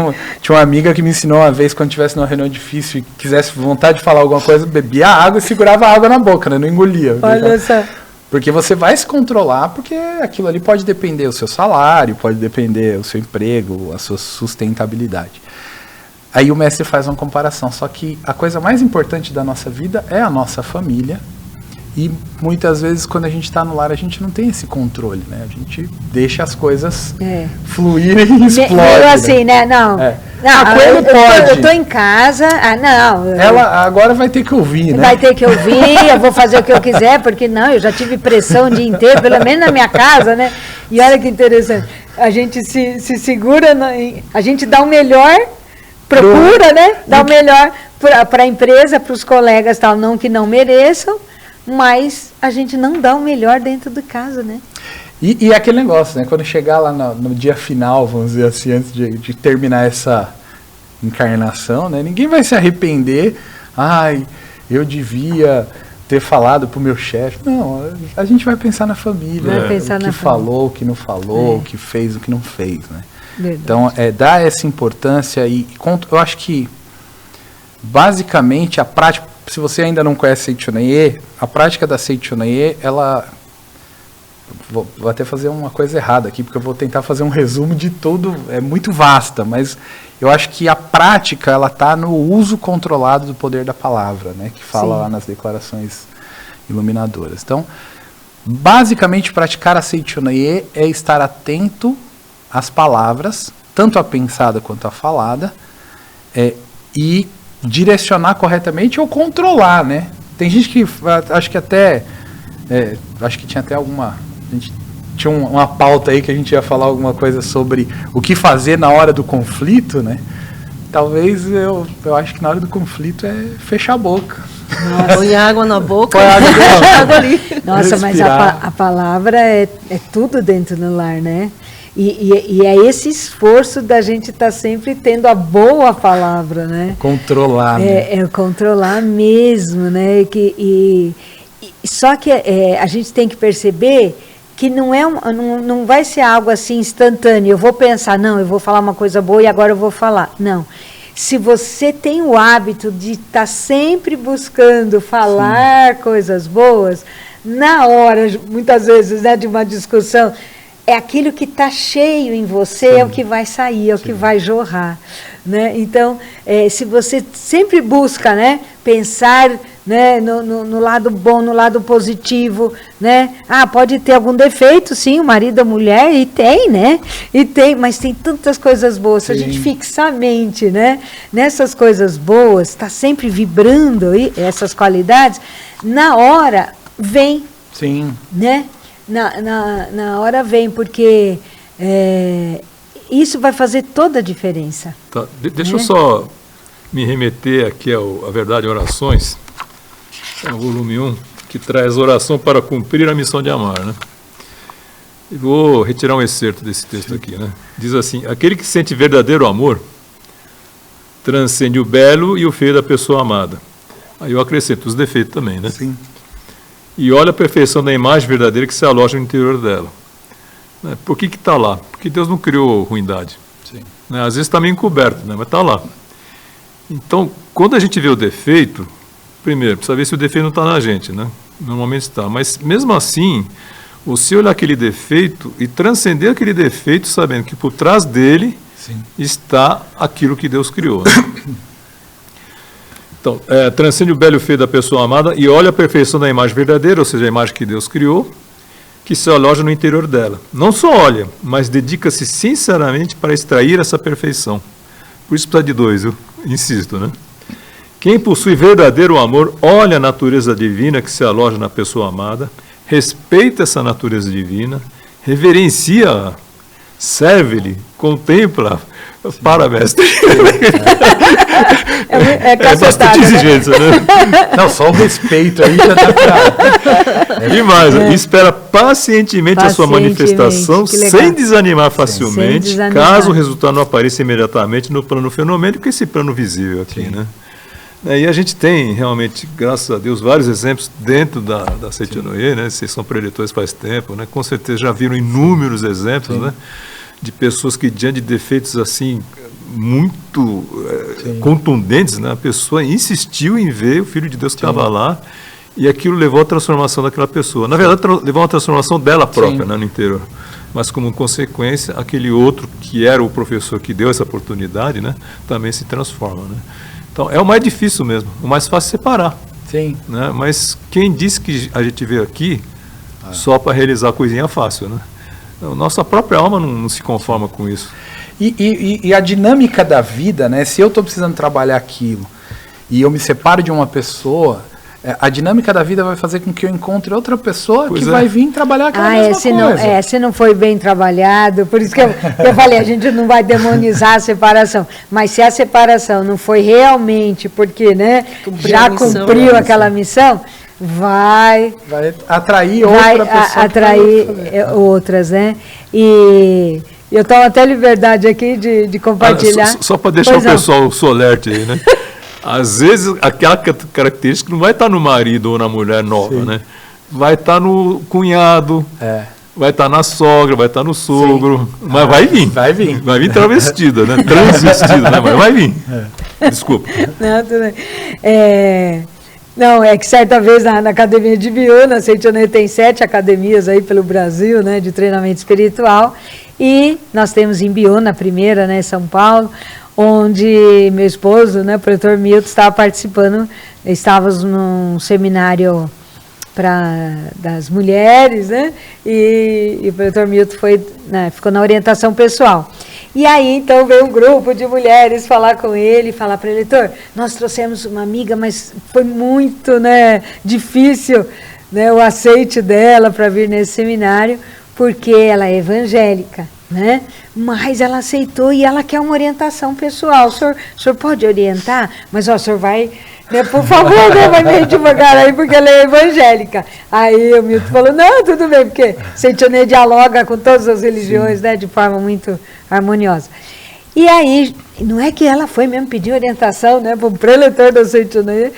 S3: uma amiga que me ensinou uma vez, quando tivesse numa reunião difícil e quisesse vontade de falar alguma coisa, bebia água e segurava a água na boca, né? Não engolia.
S4: Olha só.
S3: Porque você vai se controlar, porque aquilo ali pode depender do seu salário, pode depender do seu emprego, a sua sustentabilidade. Aí o mestre faz uma comparação, só que a coisa mais importante da nossa vida é a nossa família, e muitas vezes quando a gente está no lar a gente não tem esse controle, né? A gente deixa as coisas fluírem e explodem.
S4: Meio assim, né? Não,
S3: pode.
S4: Eu tô em casa, não.
S3: Ela agora vai ter que ouvir, né?
S4: Vai ter que ouvir, eu vou fazer o que eu quiser, porque não, eu já tive pressão o dia inteiro, pelo menos na minha casa, né? E olha que interessante, a gente se segura, a gente dá o melhor, procura, né? Dá o melhor para a empresa, para os colegas, tal, não que não mereçam, mas a gente não dá o melhor dentro de casa, né?
S3: E aquele negócio, né? Quando chegar lá no dia final, vamos dizer assim, antes de terminar essa encarnação, né? Ninguém vai se arrepender. Ai, eu devia ter falado pro meu chefe. Não, a gente vai pensar na família.
S4: Vai pensar
S3: o que
S4: na
S3: falou, o que não falou, o que fez, o que não fez, né?
S4: Verdade.
S3: Então, dar essa importância eu acho que, basicamente, a prática, se você ainda não conhece Seichonaye, a prática da Seichonaye, ela... Vou até fazer uma coisa errada aqui, porque eu vou tentar fazer um resumo de tudo, é muito vasta, mas eu acho que a prática, ela está no uso controlado do poder da palavra, né, que fala lá nas declarações iluminadoras. Então, basicamente, praticar a Seichonaye é estar atento às palavras, tanto a pensada quanto a falada, e direcionar corretamente ou controlar, né? Tem gente que acho que até acho que tinha até alguma, a gente tinha uma pauta aí que a gente ia falar alguma coisa sobre o que fazer na hora do conflito, né? Talvez eu acho que na hora do conflito é fechar a boca.
S2: Põe água na boca,
S3: Põe água
S2: deixa água ali.
S4: Nossa, mas a palavra é tudo dentro do lar, né? E é esse esforço da gente estar sempre tendo a boa palavra, né?
S3: Controlar, né?
S4: É controlar mesmo, né? Só que a gente tem que perceber que não vai ser algo assim instantâneo. Eu vou pensar, não, eu vou falar uma coisa boa e agora eu vou falar. Não. Se você tem o hábito de estar sempre buscando falar coisas boas, na hora, muitas vezes, né, de uma discussão, é aquilo que está cheio em você, é o que vai sair, é o que vai jorrar, né? Então, se você sempre busca, né, pensar, né, no lado bom, no lado positivo, né? Pode ter algum defeito, sim, o marido, a mulher, e tem, né? Mas tem tantas coisas boas. Se a gente fixar a mente, né, nessas coisas boas, está sempre vibrando essas qualidades, na hora vem, né? Na hora vem, porque isso vai fazer toda a diferença.
S5: Tá. Deixa eu só me remeter aqui a Verdade e Orações, é o volume 1, que traz oração para cumprir a missão de amar, né? E vou retirar um excerto desse texto aqui, né? Diz assim: aquele que sente verdadeiro amor transcende o belo e o feio da pessoa amada. Aí eu acrescento os defeitos também, né?
S3: Sim.
S5: E olha a perfeição da imagem verdadeira que se aloja no interior dela. Por que está lá? Porque Deus não criou ruindade.
S3: Sim.
S5: Às vezes está meio encoberto, né? Mas está lá. Então, quando a gente vê o defeito, primeiro, precisa ver se o defeito não está na gente, né? Normalmente está. Mas, mesmo assim, você olhar aquele defeito e transcender aquele defeito, sabendo que por trás dele está aquilo que Deus criou, né? Então, transcende o belo e o feio da pessoa amada e olha a perfeição da imagem verdadeira, ou seja, a imagem que Deus criou, que se aloja no interior dela. Não só olha, mas dedica-se sinceramente para extrair essa perfeição. Por isso precisa de dois, eu insisto, né? Quem possui verdadeiro amor, olha a natureza divina que se aloja na pessoa amada, respeita essa natureza divina, reverencia-a, serve-lhe, contempla. Para, mestre.
S4: É
S5: bastante exigência, né?
S3: Não, só o respeito aí já dá pra...
S5: Demais. E espera pacientemente a sua manifestação, sem desanimar facilmente, caso o resultado não apareça imediatamente no plano fenomênico, que é esse plano visível aqui, né? E a gente tem, realmente, graças a Deus, vários exemplos dentro da Seitianoye, né? Vocês são preletores faz tempo, né? Com certeza já viram inúmeros exemplos, né? De pessoas que, diante de defeitos assim, muito contundentes, né? A pessoa insistiu em ver o Filho de Deus que estava lá, e aquilo levou à transformação daquela pessoa. Na verdade, levou a uma transformação dela própria, né, no interior. Mas, como consequência, aquele outro que era o professor que deu essa oportunidade, né, também se transforma, né? Então, é o mais difícil mesmo. O mais fácil é separar.
S3: Sim.
S5: Né? Mas quem disse que a gente veio aqui só para realizar coisinha fácil, né? Nossa própria alma não se conforma com isso.
S3: E a dinâmica da vida, né? Se eu estou precisando trabalhar aquilo e eu me separo de uma pessoa, a dinâmica da vida vai fazer com que eu encontre outra pessoa que vai vir trabalhar aquela mesma coisa.
S4: Se não foi bem trabalhado, por isso que eu falei, a gente não vai demonizar a separação, mas se a separação não foi realmente porque, né, já cumpriu aquela missão, vai
S3: atrair outra pessoa.
S4: Atrair outras, né? E eu tomo até liberdade aqui de compartilhar.
S5: Só para deixar o pessoal solerte aí, né? Às vezes, aquela característica não vai estar no marido ou na mulher nova, né? Vai estar no cunhado, vai estar na sogra, vai estar no sogro, mas vai vir. Vai vir travestida, né? Transvestida, né? Mas vai vir. Desculpa.
S4: Não, tudo bem. Não, é que certa vez na academia de Biúna, a Seitianoye tem 7 academias aí pelo Brasil, né, de treinamento espiritual, e nós temos em Biúna, a primeira, né, em São Paulo, onde meu esposo, né, o preletor Milton, estava participando, estávamos num seminário das mulheres, né, e o preletor Milton ficou na orientação pessoal. E aí, então, veio um grupo de mulheres falar com ele, falar para ele, preletor, nós trouxemos uma amiga, mas foi muito, né, difícil, né, o aceite dela para vir nesse seminário, porque ela é evangélica, né? Mas ela aceitou e ela quer uma orientação pessoal. O senhor pode orientar? Mas o senhor vai, né, por favor, né, vai meio devagar aí, porque ela é evangélica. Aí o Milton falou, não, tudo bem, porque Seitianoye dialoga com todas as religiões, né, de forma muito harmoniosa. E aí, não é que ela foi mesmo pedir orientação, né, para o preletor da Seitianoye,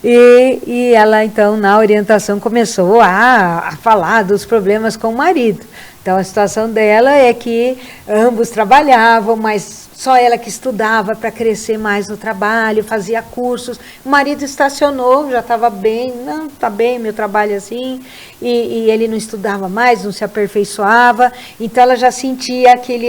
S4: e ela, então, na orientação, começou a falar dos problemas com o marido. Então, a situação dela é que ambos trabalhavam, mas só ela que estudava para crescer mais no trabalho, fazia cursos. O marido estacionou, já estava bem, não, está bem, meu trabalho é assim, e ele não estudava mais, não se aperfeiçoava, então ela já sentia que ele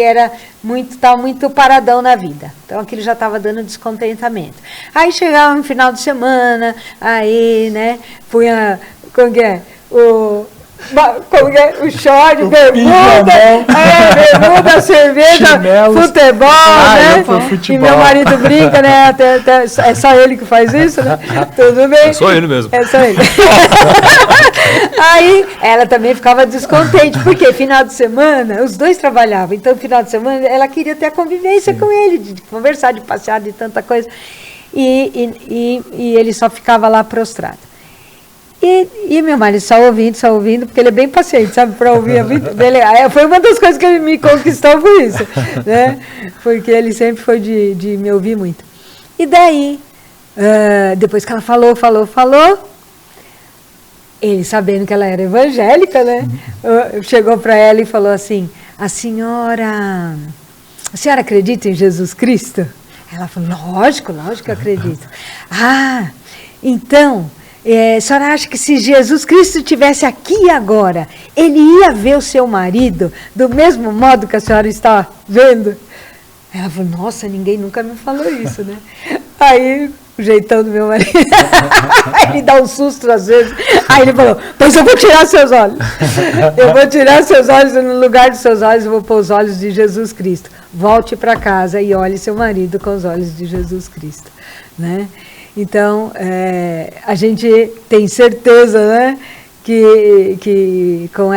S4: estava muito paradão na vida. Então, aquilo já estava dando descontentamento. Aí chegava no final de semana, aí, né, punha, como que é, o short, bermuda, cerveja,
S3: chinelos,
S4: futebol, né?
S3: Futebol.
S4: E meu marido brinca, né? É só ele que faz isso, né? Tudo bem.
S5: É só ele mesmo.
S4: É só ele. Aí ela também ficava descontente, porque final de semana, os dois trabalhavam, então final de semana ela queria ter a convivência com ele, de conversar, de passear, de tanta coisa. E ele só ficava lá prostrado. E meu marido só ouvindo, porque ele é bem paciente, sabe, para ouvir a vida dele. Foi uma das coisas que ele me conquistou por isso, né? Porque ele sempre foi de me ouvir muito. E daí, depois que ela falou, ele, sabendo que ela era evangélica, né, chegou para ela e falou assim, a senhora acredita em Jesus Cristo? Ela falou, lógico que eu acredito. Ah, então... a senhora acha que se Jesus Cristo estivesse aqui agora, ele ia ver o seu marido do mesmo modo que a senhora está vendo? Ela falou, nossa, ninguém nunca me falou isso, né? Aí, o jeitão do meu marido, ele dá um susto às vezes. Aí ele falou, pois eu vou tirar seus olhos. Eu vou tirar seus olhos, no lugar dos seus olhos eu vou pôr os olhos de Jesus Cristo. Volte para casa e olhe seu marido com os olhos de Jesus Cristo, né? Então, a gente tem certeza, né, que com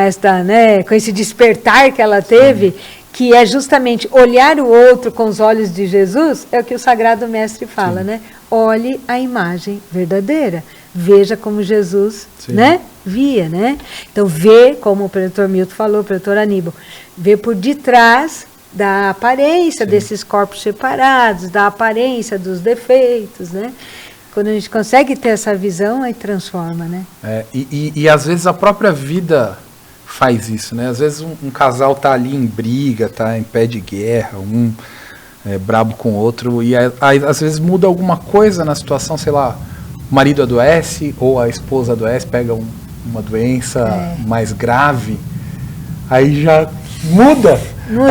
S4: com esse despertar que ela teve, que é justamente olhar o outro com os olhos de Jesus, é o que o Sagrado Mestre fala, né? Olhe a imagem verdadeira, veja como Jesus, né, via, né? Então, vê, como o preletor Milton falou, o preletor Aníbal, vê por detrás da aparência desses corpos separados, da aparência dos defeitos, né? Quando a gente consegue ter essa visão, aí transforma, né?
S3: E às vezes a própria vida faz isso, né? Às vezes um casal tá ali em briga, tá em pé de guerra, um brabo com o outro, e aí, às vezes muda alguma coisa na situação, sei lá, o marido adoece ou a esposa adoece, pega uma doença mais grave, aí já muda.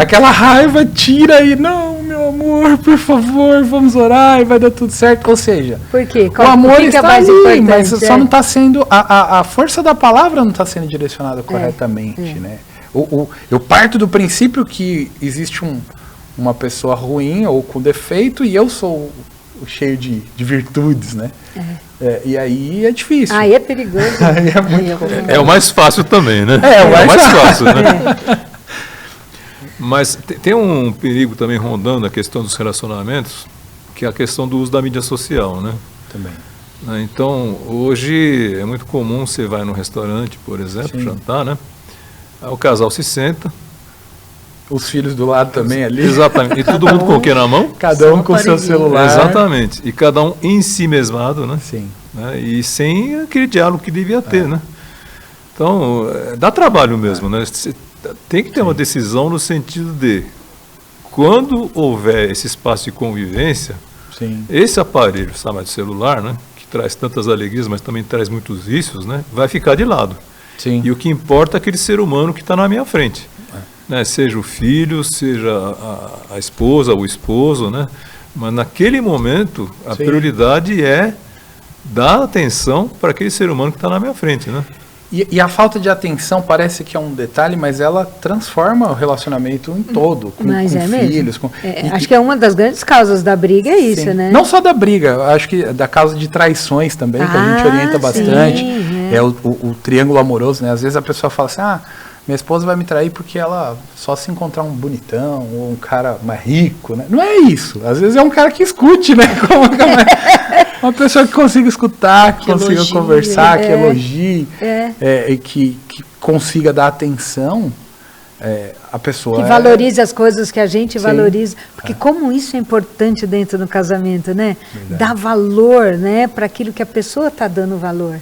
S3: Aquela raiva tira e não, meu amor, por favor, vamos orar e vai dar tudo certo. Ou seja,
S4: por quê?
S3: O amor está
S4: mais
S3: ali, mas só não está sendo, a força da palavra não está sendo direcionada corretamente, né? Eu parto do princípio que existe uma pessoa ruim ou com defeito e eu sou cheio de virtudes, né? E aí é difícil.
S4: Aí é perigoso.
S3: Aí é muito
S5: É o mais fácil também, né?
S3: É o mais
S5: fácil, né? Mas tem um perigo também rondando a questão dos relacionamentos, que é a questão do uso da mídia social, né?
S3: Também.
S5: Então, hoje é muito comum, você vai num restaurante, por exemplo, jantar, né? Aí o casal se senta.
S3: Os filhos do lado também ali.
S5: Exatamente. E todo mundo com o que na mão?
S3: Cada um com o seu celular.
S5: Exatamente. E cada um em si mesmado, né?
S3: Sim.
S5: Né? E sem aquele diálogo que devia ter, né? Então, dá trabalho mesmo, né? Você tem que ter uma decisão no sentido de, quando houver esse espaço de convivência, esse aparelho, chamado celular, né? Que traz tantas alegrias, mas também traz muitos vícios, né? Vai ficar de lado.
S3: Sim.
S5: E o que importa é aquele ser humano que está na minha frente. Né, seja o filho, seja a esposa, o esposo, né? Mas naquele momento a prioridade é dar atenção para aquele ser humano que está na minha frente, né?
S3: E a falta de atenção parece que é um detalhe, mas ela transforma o relacionamento em todo, com filhos.
S4: Acho que é uma das grandes causas da briga, é isso, né?
S3: Não só da briga, acho que da causa de traições também, que a gente orienta bastante. O triângulo amoroso, né? Às vezes a pessoa fala assim, minha esposa vai me trair porque ela só se encontrar um bonitão ou um cara mais rico, né? Não é isso. Às vezes é um cara que escute, né? Uma pessoa que consiga escutar, que consiga elogie, conversar, que elogie, e que consiga dar atenção à pessoa.
S4: Que valorize as coisas que a gente valoriza. Porque como isso é importante dentro do casamento, né? Dar valor, né? Para aquilo que a pessoa está dando valor.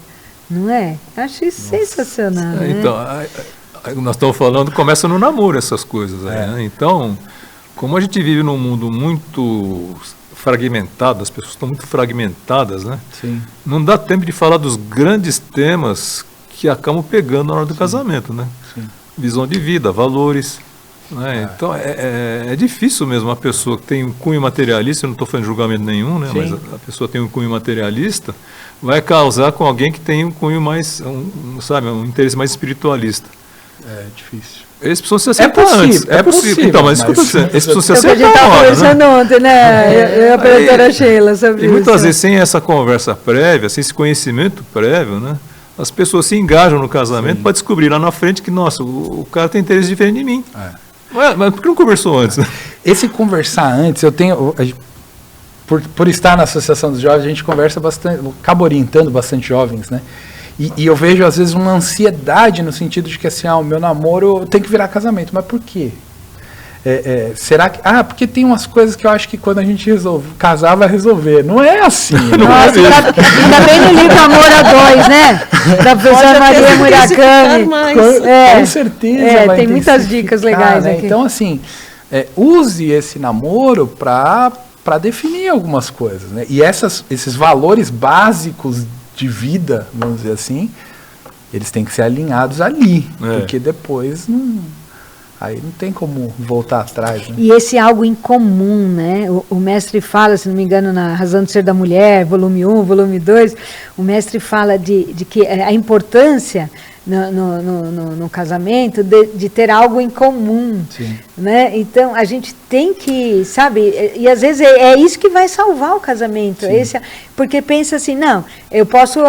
S4: Não é? Acho isso sensacional, né?
S5: Então, nós estamos falando, começa no namoro essas coisas aí, né? Então, como a gente vive num mundo muito fragmentado, as pessoas estão muito fragmentadas, né?
S3: Sim.
S5: Não dá tempo de falar dos grandes temas que acabam pegando na hora do casamento, né?
S3: Sim.
S5: Visão de vida, valores, né? Então, é difícil mesmo a pessoa que tem um cunho materialista, eu não estou fazendo julgamento nenhum, né? Mas a pessoa tem um cunho materialista, vai casar com alguém que tem um cunho mais, um interesse mais espiritualista.
S3: É difícil.
S5: Eles precisam se acertar antes. É possível. Então, mas escuta, eles precisam se acertar.
S4: A gente estava conversando ontem, né? Eu a professora Sheila sobre isso.
S5: E muitas vezes, sem essa conversa prévia, sem esse conhecimento prévio, né? As pessoas se engajam no casamento para descobrir lá na frente que, nossa, o cara tem interesse diferente de mim. Mas por que não conversou antes? Né?
S3: Esse conversar antes, eu tenho... Por estar na Associação dos Jovens, a gente conversa bastante, acaba orientando bastante jovens, né? E eu vejo, às vezes, uma ansiedade no sentido de que, assim, o meu namoro tem que virar casamento. Mas por quê? Será que... porque tem umas coisas que eu acho que quando a gente casar vai resolver. Não é assim.
S4: Ainda bem no livro Amor a Dois, né? Da professora Maria Murakami.
S3: Com certeza.
S4: Tem muitas dicas legais,
S3: né?
S4: aqui.
S3: Então, assim, use esse namoro para definir algumas coisas, né? E esses valores básicos de vida, vamos dizer assim, eles têm que ser alinhados ali, porque depois aí não tem como voltar atrás. Né?
S4: E esse algo em comum, né? O mestre fala, se não me engano, na Razão de Ser da Mulher, volume 1, volume 2, o mestre fala de que a importância no casamento de ter algo em comum.
S3: Sim.
S4: Né? Então, a gente tem que, sabe, e às vezes é isso que vai salvar o casamento. Porque pensa assim, não, eu posso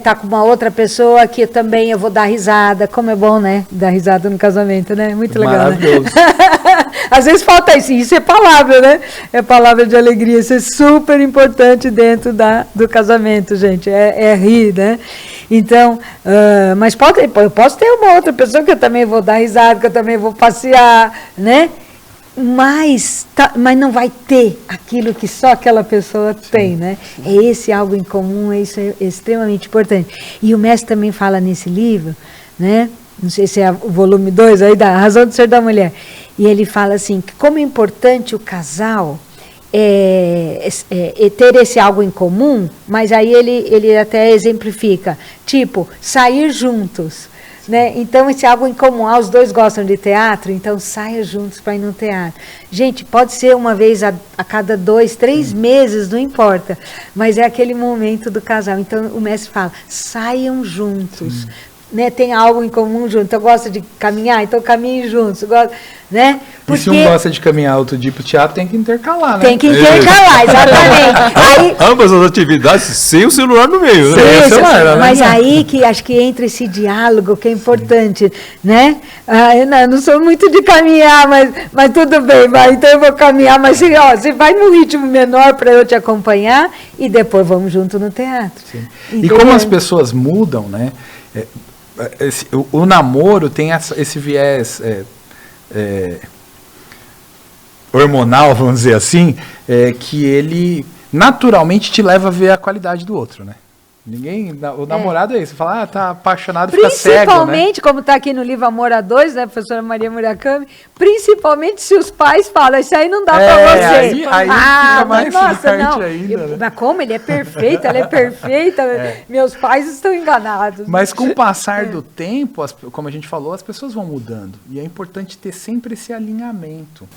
S4: tá com uma outra pessoa que também eu vou dar risada, como é bom, né, dar risada no casamento, né, muito legal,
S3: maravilhoso.
S4: Né? Às vezes falta isso é palavra, né, é palavra de alegria, isso é super importante dentro do casamento, gente, é rir, né, então, mas eu posso ter uma outra pessoa que eu também vou dar risada, que eu também vou passear, né? mas não vai ter aquilo que só aquela pessoa tem, né? É esse algo em comum, isso é extremamente importante. E o mestre também fala nesse livro, né? Não sei se é o volume 2 aí, da Razão de Ser da Mulher, e ele fala assim, que como é importante o casal ter esse algo em comum, mas aí ele até exemplifica, tipo, sair juntos, né? Então, esse algo em comum, os dois gostam de teatro, então saia juntos para ir no teatro. Gente, pode ser uma vez a cada 2, 3 meses, não importa, mas é aquele momento do casal. Então, o mestre fala, saiam juntos. Né, tem algo em comum junto. Eu gosto de caminhar, então caminhem juntos. Né?
S3: Porque... E se um gosta de caminhar, outro dia pro teatro, tem que intercalar, né?
S4: Tem que intercalar, exatamente. Aí,
S5: ambas as atividades sem o celular no meio, né?
S4: Isso, mas aí que acho que entra esse diálogo que é importante, né? Eu não sou muito de caminhar, mas tudo bem, então eu vou caminhar, mas você vai num ritmo menor para eu te acompanhar e depois vamos junto no teatro.
S3: E como as pessoas mudam, né? O namoro tem esse viés hormonal, vamos dizer assim, que ele naturalmente te leva a ver a qualidade do outro, né? O namorado é isso, fala, tá apaixonado, fica cego, né?
S4: Principalmente, como está aqui no livro Amor a Dois, né, professora Maria Murakami, principalmente se os pais falam, isso aí não dá para você.
S3: Aí fica mais
S4: nossa, não.
S3: ainda, né?
S4: Mas como ele é perfeito, ela é perfeita, meus pais estão enganados.
S3: Mas com o passar do tempo, como a gente falou, as pessoas vão mudando. E é importante ter sempre esse alinhamento.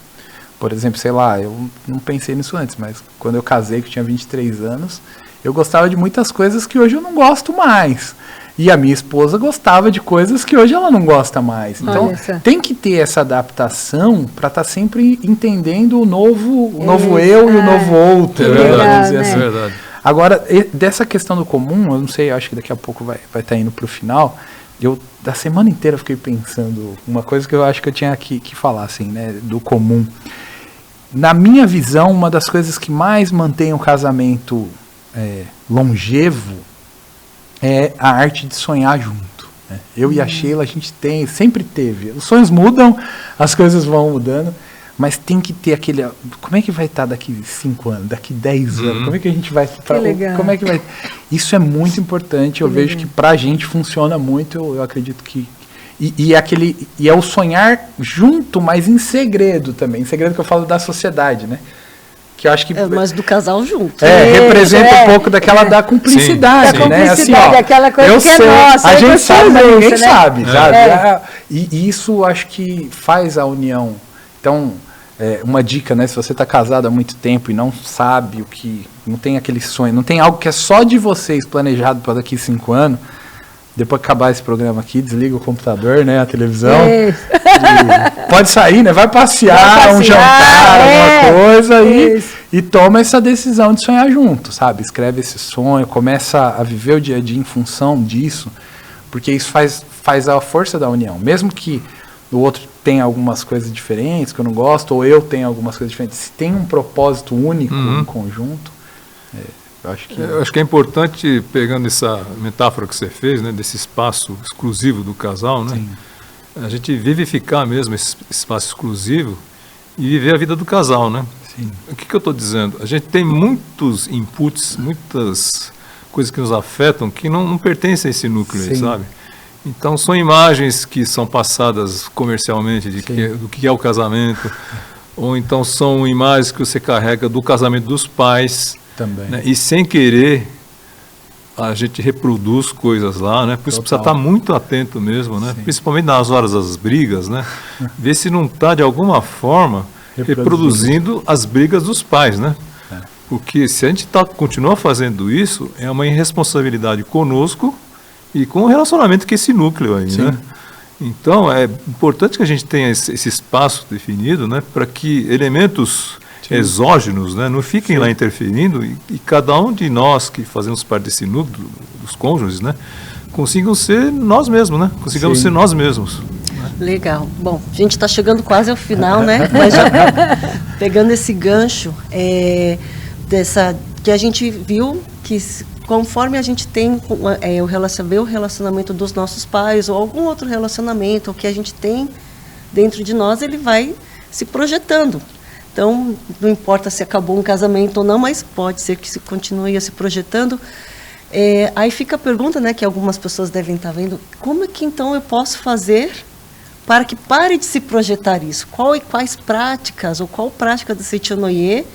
S3: Por exemplo, sei lá, eu não pensei nisso antes, mas quando eu casei, que eu tinha 23 anos, eu gostava de muitas coisas que hoje eu não gosto mais. E a minha esposa gostava de coisas que hoje ela não gosta mais. Então, tem que ter essa adaptação para estar sempre entendendo o novo eu e o novo outro.
S5: É verdade, é verdade.
S3: Agora, dessa questão do comum, eu não sei, acho que daqui a pouco vai estar indo para o final. Eu, da semana inteira, fiquei pensando uma coisa que eu acho que eu tinha que falar, assim, né, do comum. Na minha visão, uma das coisas que mais mantém o casamento longevo é a arte de sonhar junto, né? Eu e a Sheila, a gente sempre teve. Os sonhos mudam, as coisas vão mudando, mas tem que ter aquele... Como é que vai estar daqui 5 anos, daqui 10 anos? Como é que a gente vai... Como é que vai... Isso é muito importante, eu vejo que pra gente funciona muito, eu acredito que... E é o sonhar junto, mas em segredo também. Em segredo que eu falo da sociedade, né? Que eu acho que...
S2: mas do casal junto.
S3: Representa um pouco da cumplicidade,
S4: sim,
S3: né?
S4: Da cumplicidade, aquela coisa que é nossa.
S3: A gente sabe, mas ninguém sabe, sabe? E isso acho que faz a união. Então, uma dica, né? Se você está casado há muito tempo e não sabe não tem aquele sonho, não tem algo que é só de vocês planejado para daqui 5 anos, depois que acabar esse programa aqui, desliga o computador, né, a televisão. Pode sair, né? Vai passear, um jantar, alguma coisa e toma essa decisão de sonhar junto, sabe? Escreve esse sonho, começa a viver o dia a dia em função disso, porque isso faz a força da união. Mesmo que o outro tenha algumas coisas diferentes que eu não gosto, ou eu tenha algumas coisas diferentes, se tem um propósito único em conjunto, eu acho que
S5: é importante, pegando essa metáfora que você fez, né, desse espaço exclusivo do casal, né, a gente vivificar mesmo esse espaço exclusivo e viver a vida do casal, né?
S3: Sim.
S5: O que eu estou dizendo? A gente tem muitos inputs, muitas coisas que nos afetam que não pertencem a esse núcleo, sabe? Então são imagens que são passadas comercialmente do que é o casamento, ou então são imagens que você carrega do casamento dos pais.
S3: Também.
S5: Né? E sem querer, a gente reproduz coisas lá, né? Por isso precisa estar muito atento mesmo, né? Principalmente nas horas das brigas, né? Ver se não está, de alguma forma, reproduzindo as brigas dos pais, né? Porque se a gente continua fazendo isso, é uma irresponsabilidade conosco e com o relacionamento que esse núcleo aí, né? Então, é importante que a gente tenha esse espaço definido, né? Para que elementos exógenos, né, não fiquem lá interferindo e cada um de nós que fazemos parte desse núcleo, dos cônjuges, né, consigam ser nós mesmos, né? Consigamos ser nós mesmos. Né?
S2: Legal. Bom, a gente está chegando quase ao final, né? Mas já pegando esse gancho que a gente viu que conforme a gente tem vê o relacionamento dos nossos pais ou algum outro relacionamento, o que a gente tem dentro de nós, ele vai se projetando. Então, não importa se acabou um casamento ou não, mas pode ser que se continue se projetando. Aí fica a pergunta, né, que algumas pessoas devem estar vendo, como é que então eu posso fazer para que pare de se projetar isso? Quais práticas, ou qual prática do Seichonoye,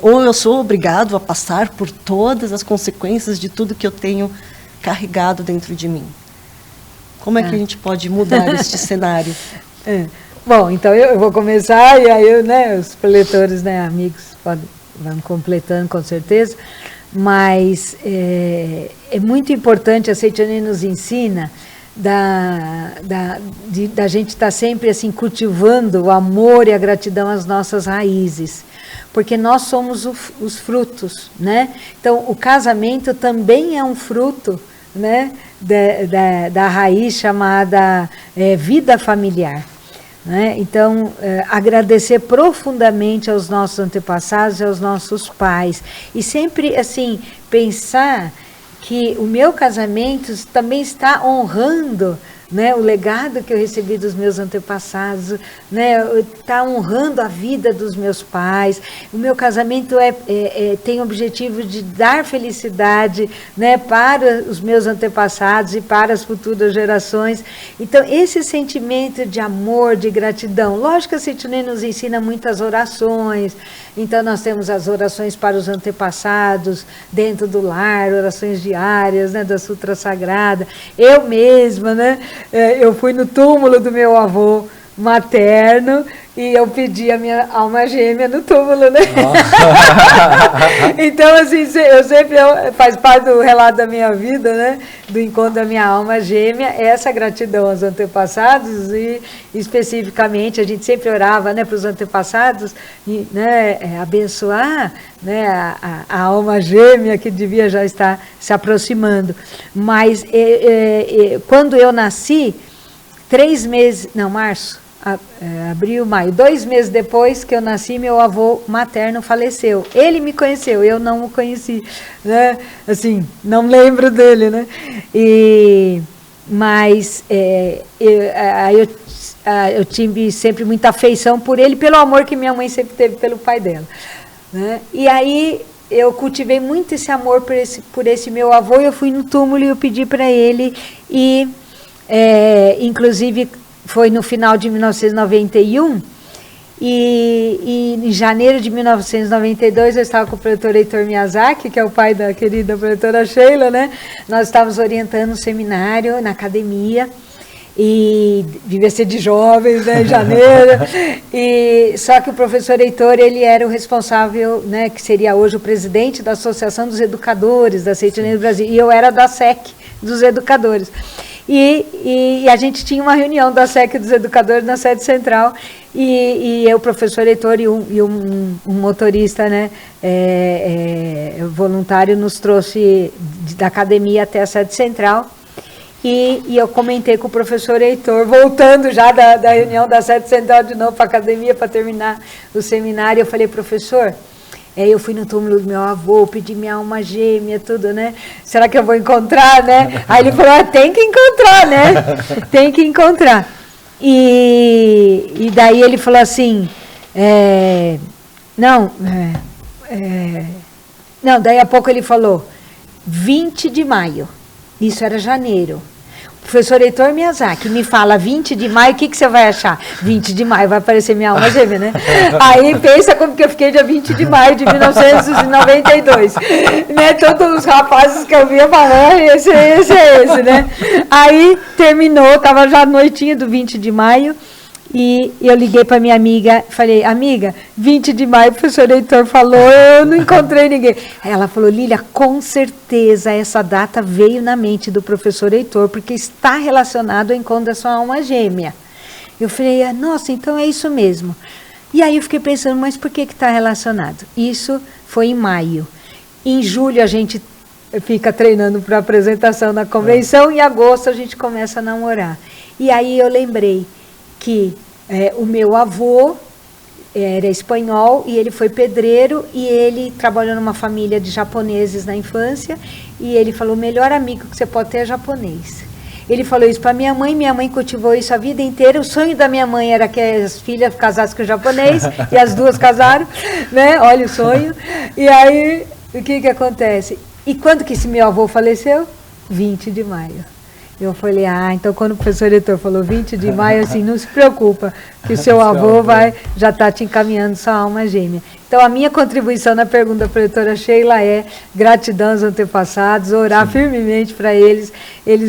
S2: ou eu sou obrigado a passar por todas as consequências de tudo que eu tenho carregado dentro de mim? Como é que a gente pode mudar este cenário?
S4: Bom, então eu vou começar, e aí né, os preletores, né, amigos, vão completando com certeza, mas é muito importante, a Seichonoye nos ensina da gente estar sempre assim cultivando o amor e a gratidão às nossas raízes, porque nós somos os frutos, né? Então o casamento também é um fruto, né, da raiz chamada vida familiar, né? Então agradecer profundamente aos nossos antepassados e aos nossos pais, e sempre assim pensar que o meu casamento também está honrando, né, o legado que eu recebi dos meus antepassados, né, está honrando a vida dos meus pais. O meu casamento tem o objetivo de dar felicidade, né, para os meus antepassados e para as futuras gerações. Então, esse sentimento de amor, de gratidão, lógico que a Seichonoye nos ensina muitas orações. Então, nós temos as orações para os antepassados, dentro do lar, orações diárias, né, da Sutra Sagrada. Eu mesma, né, eu fui no túmulo do meu avô materno e eu pedi a minha alma gêmea no túmulo, né? Então, assim, eu sempre, faz parte do relato da minha vida, né? Do encontro da minha alma gêmea, essa gratidão aos antepassados, e especificamente a gente sempre orava, né, para os antepassados, né, abençoar, né, a alma gêmea que devia já estar se aproximando. Mas quando eu nasci, 3 meses, não, março, abril, maio, 2 meses depois que eu nasci, meu avô materno faleceu. Ele me conheceu, eu não o conheci, né? Assim, não lembro dele, né? Mas eu tive sempre muita afeição por ele, pelo amor que minha mãe sempre teve pelo pai dela, né? E aí eu cultivei muito esse amor por esse meu avô, e eu fui no túmulo e eu pedi para ele, e inclusive foi no final de 1991, e em janeiro de 1992 eu estava com o preletor Heitor Miyazaki, que é o pai da querida preletora Sheila, né? Nós estávamos orientando um seminário na academia, e devia ser de jovens, né, em janeiro, e só que o professor Heitor, ele era o responsável, né, que seria hoje o presidente da Associação dos Educadores da Seichonoye do Brasil, e eu era da SEC dos Educadores. E a gente tinha uma reunião da SEC dos Educadores na sede central, e eu, o professor Heitor e um motorista, né, voluntário, nos trouxe da academia até a sede central, e eu comentei com o professor Heitor, voltando já da reunião da sede central de novo para a academia para terminar o seminário. Eu falei: professor, eu fui no túmulo do meu avô, pedi minha alma gêmea, tudo, né? Será que eu vou encontrar, né? Aí ele falou: tem que encontrar, né? Tem que encontrar. E daí ele falou assim, não, daí a pouco ele falou, 20 de maio, isso era janeiro. O professor Heitor Miyazaki me fala 20 de maio, o que você vai achar? 20 de maio, vai aparecer minha alma gêmea, né? Aí pensa como que eu fiquei dia 20 de maio de 1992. Né? Todos os rapazes que eu via falando, esse, né? Aí terminou, estava já noitinha do 20 de maio, e eu liguei para minha amiga, falei: amiga, 20 de maio, o professor Heitor falou, eu não encontrei ninguém. Aí ela falou: Lília, com certeza essa data veio na mente do professor Heitor, porque está relacionado ao encontro da sua alma gêmea. Eu falei: nossa, então é isso mesmo. E aí eu fiquei pensando, mas por que está relacionado? Isso foi em maio. Em julho a gente fica treinando para a apresentação na convenção, e em agosto a gente começa a namorar. E aí eu lembrei que o meu avô era espanhol e ele foi pedreiro, e ele trabalhou numa família de japoneses na infância, e ele falou: o melhor amigo que você pode ter é japonês. Ele falou isso para minha mãe cultivou isso a vida inteira. O sonho da minha mãe era que as filhas casassem com o japonês, e as duas casaram, né? Olha o sonho. E aí, o que acontece? E quando que esse meu avô faleceu? 20 de maio. Eu falei, então quando o professor Heitor falou 20 de maio, assim, não se preocupa, que o seu avô já está te encaminhando sua alma gêmea. Então, a minha contribuição na pergunta da professora Sheila é gratidão aos antepassados, orar firmemente para eles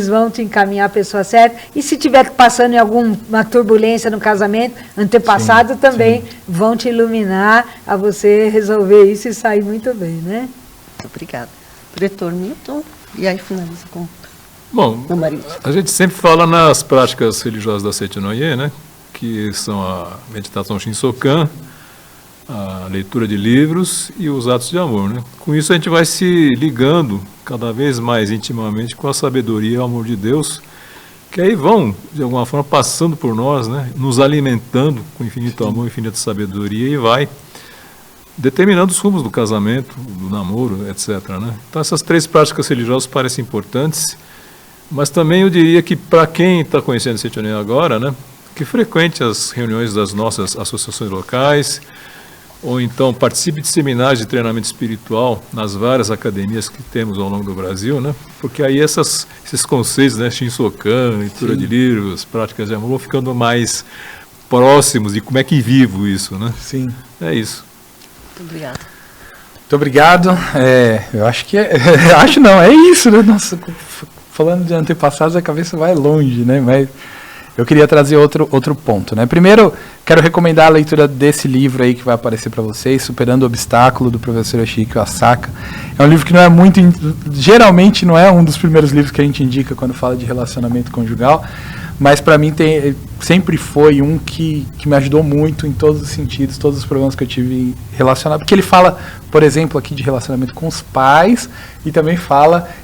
S4: vão te encaminhar a pessoa certa. E se estiver passando em alguma turbulência no casamento, antepassados também vão te iluminar a você resolver isso e sair muito bem, né?
S2: Muito obrigada. Professor Milton, e aí finaliza com...
S5: Bom, a gente sempre fala nas práticas religiosas da Seicho no Ie, né, que são a meditação Shinsokan, a leitura de livros e os atos de amor, né. Com isso a gente vai se ligando cada vez mais intimamente com a sabedoria e o amor de Deus, que aí vão, de alguma forma, passando por nós, né, nos alimentando com infinito amor, infinita sabedoria, e vai determinando os rumos do casamento, do namoro, etc., né. Então essas 3 práticas religiosas parecem importantes. Mas também eu diria que para quem está conhecendo o Seicho no Ie agora, né, que frequente as reuniões das nossas associações locais, ou então participe de seminários de treinamento espiritual nas várias academias que temos ao longo do Brasil, né, porque aí esses conceitos, né, Shinsokan, leitura de livros, práticas de amor, vão ficando mais próximos de como é que vivo isso, né?
S3: Sim.
S5: É isso.
S2: Muito obrigada.
S3: Muito obrigado. Eu acho que acho não, é isso, né? Nossa, falando de antepassados, a cabeça vai longe, né? Mas eu queria trazer outro ponto, né? Primeiro, quero recomendar a leitura desse livro aí que vai aparecer para vocês, Superando o Obstáculo, do professor Yoshiki Asaka. É um livro que não é muito... Geralmente não é um dos primeiros livros que a gente indica quando fala de relacionamento conjugal, mas para mim sempre foi um que me ajudou muito em todos os sentidos, todos os problemas que eu tive relacionado, porque ele fala, por exemplo, aqui de relacionamento com os pais, e também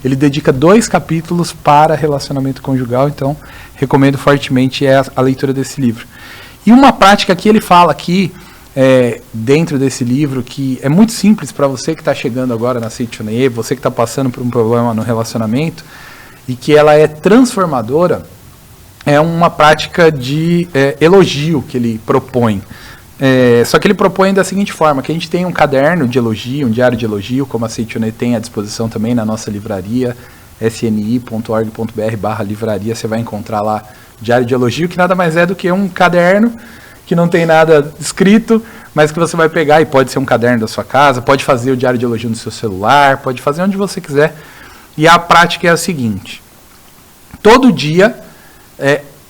S3: ele dedica 2 capítulos para relacionamento conjugal, então recomendo fortemente a leitura desse livro. E uma prática que ele fala aqui, dentro desse livro, que é muito simples para você que está chegando agora na Seicho no Ie, você que está passando por um problema no relacionamento, e que ela é transformadora, é uma prática de elogio que ele propõe. Só que ele propõe da seguinte forma, que a gente tem um caderno de elogio, um diário de elogio, como a Seicho no Ie tem à disposição também na nossa livraria, sni.org.br/livraria, você vai encontrar lá diário de elogio, que nada mais é do que um caderno que não tem nada escrito, mas que você vai pegar, e pode ser um caderno da sua casa, pode fazer o diário de elogio no seu celular, pode fazer onde você quiser. E a prática é a seguinte: todo dia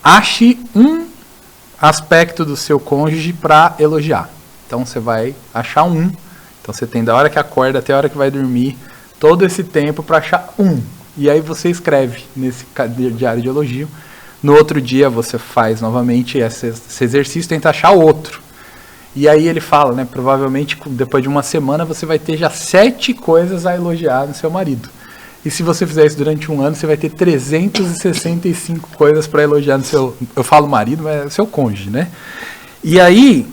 S3: ache um aspecto do seu cônjuge para elogiar. Então você vai achar um. Então você tem da hora que acorda até a hora que vai dormir, todo esse tempo para achar um. E aí você escreve nesse diário de elogio. No outro dia você faz novamente esse exercício, tenta achar outro. E aí ele fala, né, provavelmente depois de uma semana você vai ter já 7 coisas a elogiar no seu marido. E se você fizer isso durante um ano, você vai ter 365 coisas para elogiar no seu... Eu falo marido, mas é seu cônjuge, né? E aí,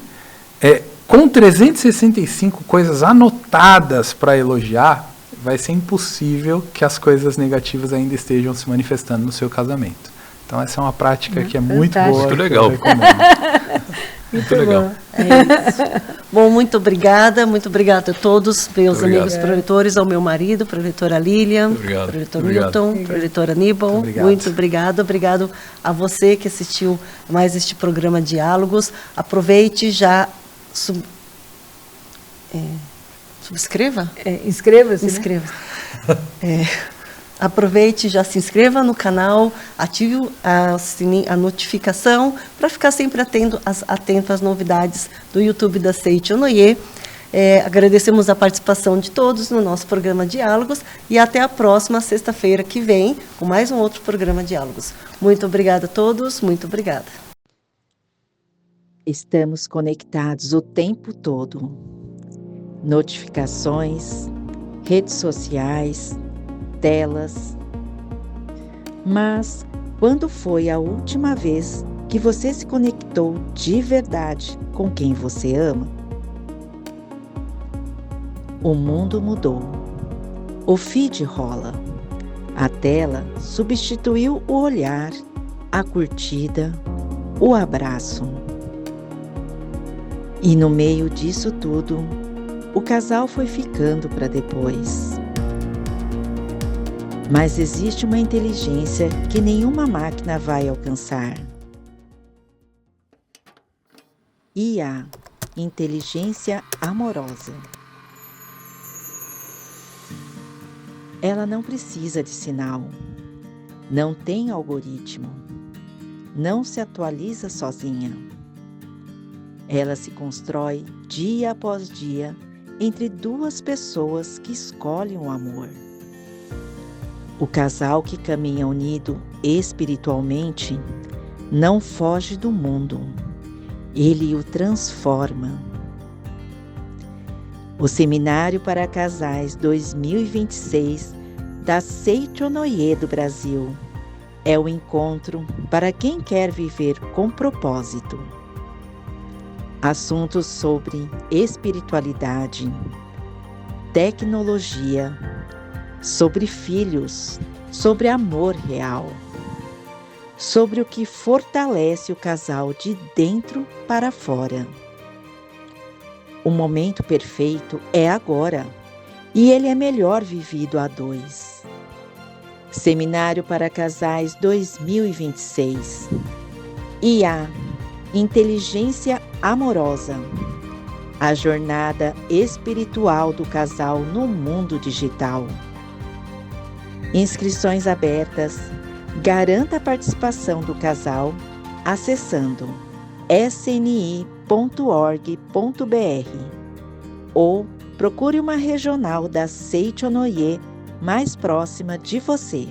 S3: com 365 coisas anotadas para elogiar, vai ser impossível que as coisas negativas ainda estejam se manifestando no seu casamento. Então essa é uma prática que é muito boa.
S5: Muito legal.
S4: Muito
S5: legal.
S2: É isso. Bom, muito obrigada a todos, meus amigos proletores, ao meu marido, proletora Lilian, proletor Milton, proletora Aníbal. Muito obrigado a você que assistiu mais este programa Diálogos. Aproveite, já subscreva?
S4: Inscreva-se.
S2: Inscreva-se. Aproveite, já se inscreva no canal, ative a notificação para ficar sempre atento às novidades do YouTube da Seicho no Ie. Agradecemos a participação de todos no nosso programa Diálogos e até a próxima sexta-feira que vem com mais um outro programa Diálogos. Muito obrigada a todos, muito obrigada.
S6: Estamos conectados o tempo todo. Notificações, redes sociais, telas. Mas quando foi a última vez que você se conectou de verdade com quem você ama? O mundo mudou. O feed rola. A tela substituiu o olhar, a curtida, o abraço. E no meio disso tudo, o casal foi ficando para depois. Mas existe uma inteligência que nenhuma máquina vai alcançar. IA, inteligência amorosa. Ela não precisa de sinal, não tem algoritmo, não se atualiza sozinha. Ela se constrói dia após dia entre duas pessoas que escolhem o amor. O casal que caminha unido espiritualmente não foge do mundo, ele o transforma. O Seminário para Casais 2026 da Seichonoye do Brasil é o encontro para quem quer viver com propósito. Assuntos sobre espiritualidade, tecnologia, sobre filhos, sobre amor real, sobre o que fortalece o casal de dentro para fora. O momento perfeito é agora, e ele é melhor vivido a dois. Seminário para Casais 2026. IA, inteligência amorosa. A jornada espiritual do casal no mundo digital. Inscrições abertas. Garanta a participação do casal acessando sni.org.br ou procure uma regional da Seichonoye mais próxima de você.